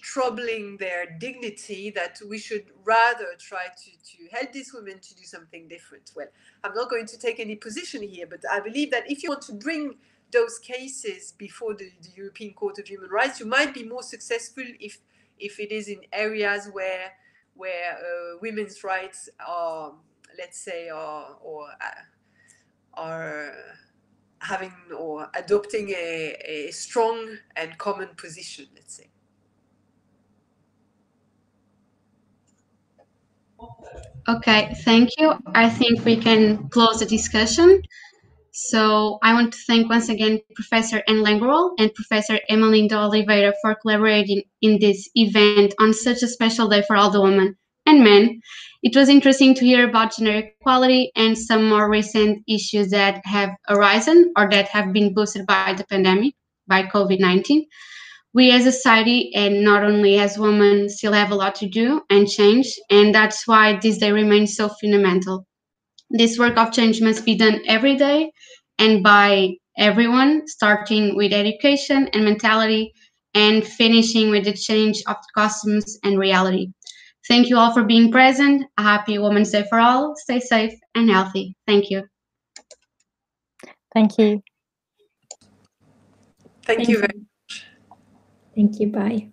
troubling their dignity that we should rather try to help these women to do something different. Well, I'm not going to take any position here, but I believe that if you want to bring those cases before the European Court of Human Rights, you might be more successful if it is in areas where women's rights are, let's say, are having or adopting a strong and common position, let's say. Okay, thank you. I think we can close the discussion. So I want to thank once again Professor Anne Lagerwall and Professor Emellin de Oliveira for collaborating in this event on such a special day for all the women and men. It was interesting to hear about gender equality and some more recent issues that have arisen or that have been boosted by the pandemic, by COVID-19. We as a society, and not only as women, still have a lot to do and change, and that's why this day remains so fundamental. This work of change must be done every day and by everyone, starting with education and mentality and finishing with the change of costumes and reality. Thank you all for being present. A happy Women's Day for all. Stay safe and healthy. Thank you. Thank you. Thank you very much. Thank you. Bye.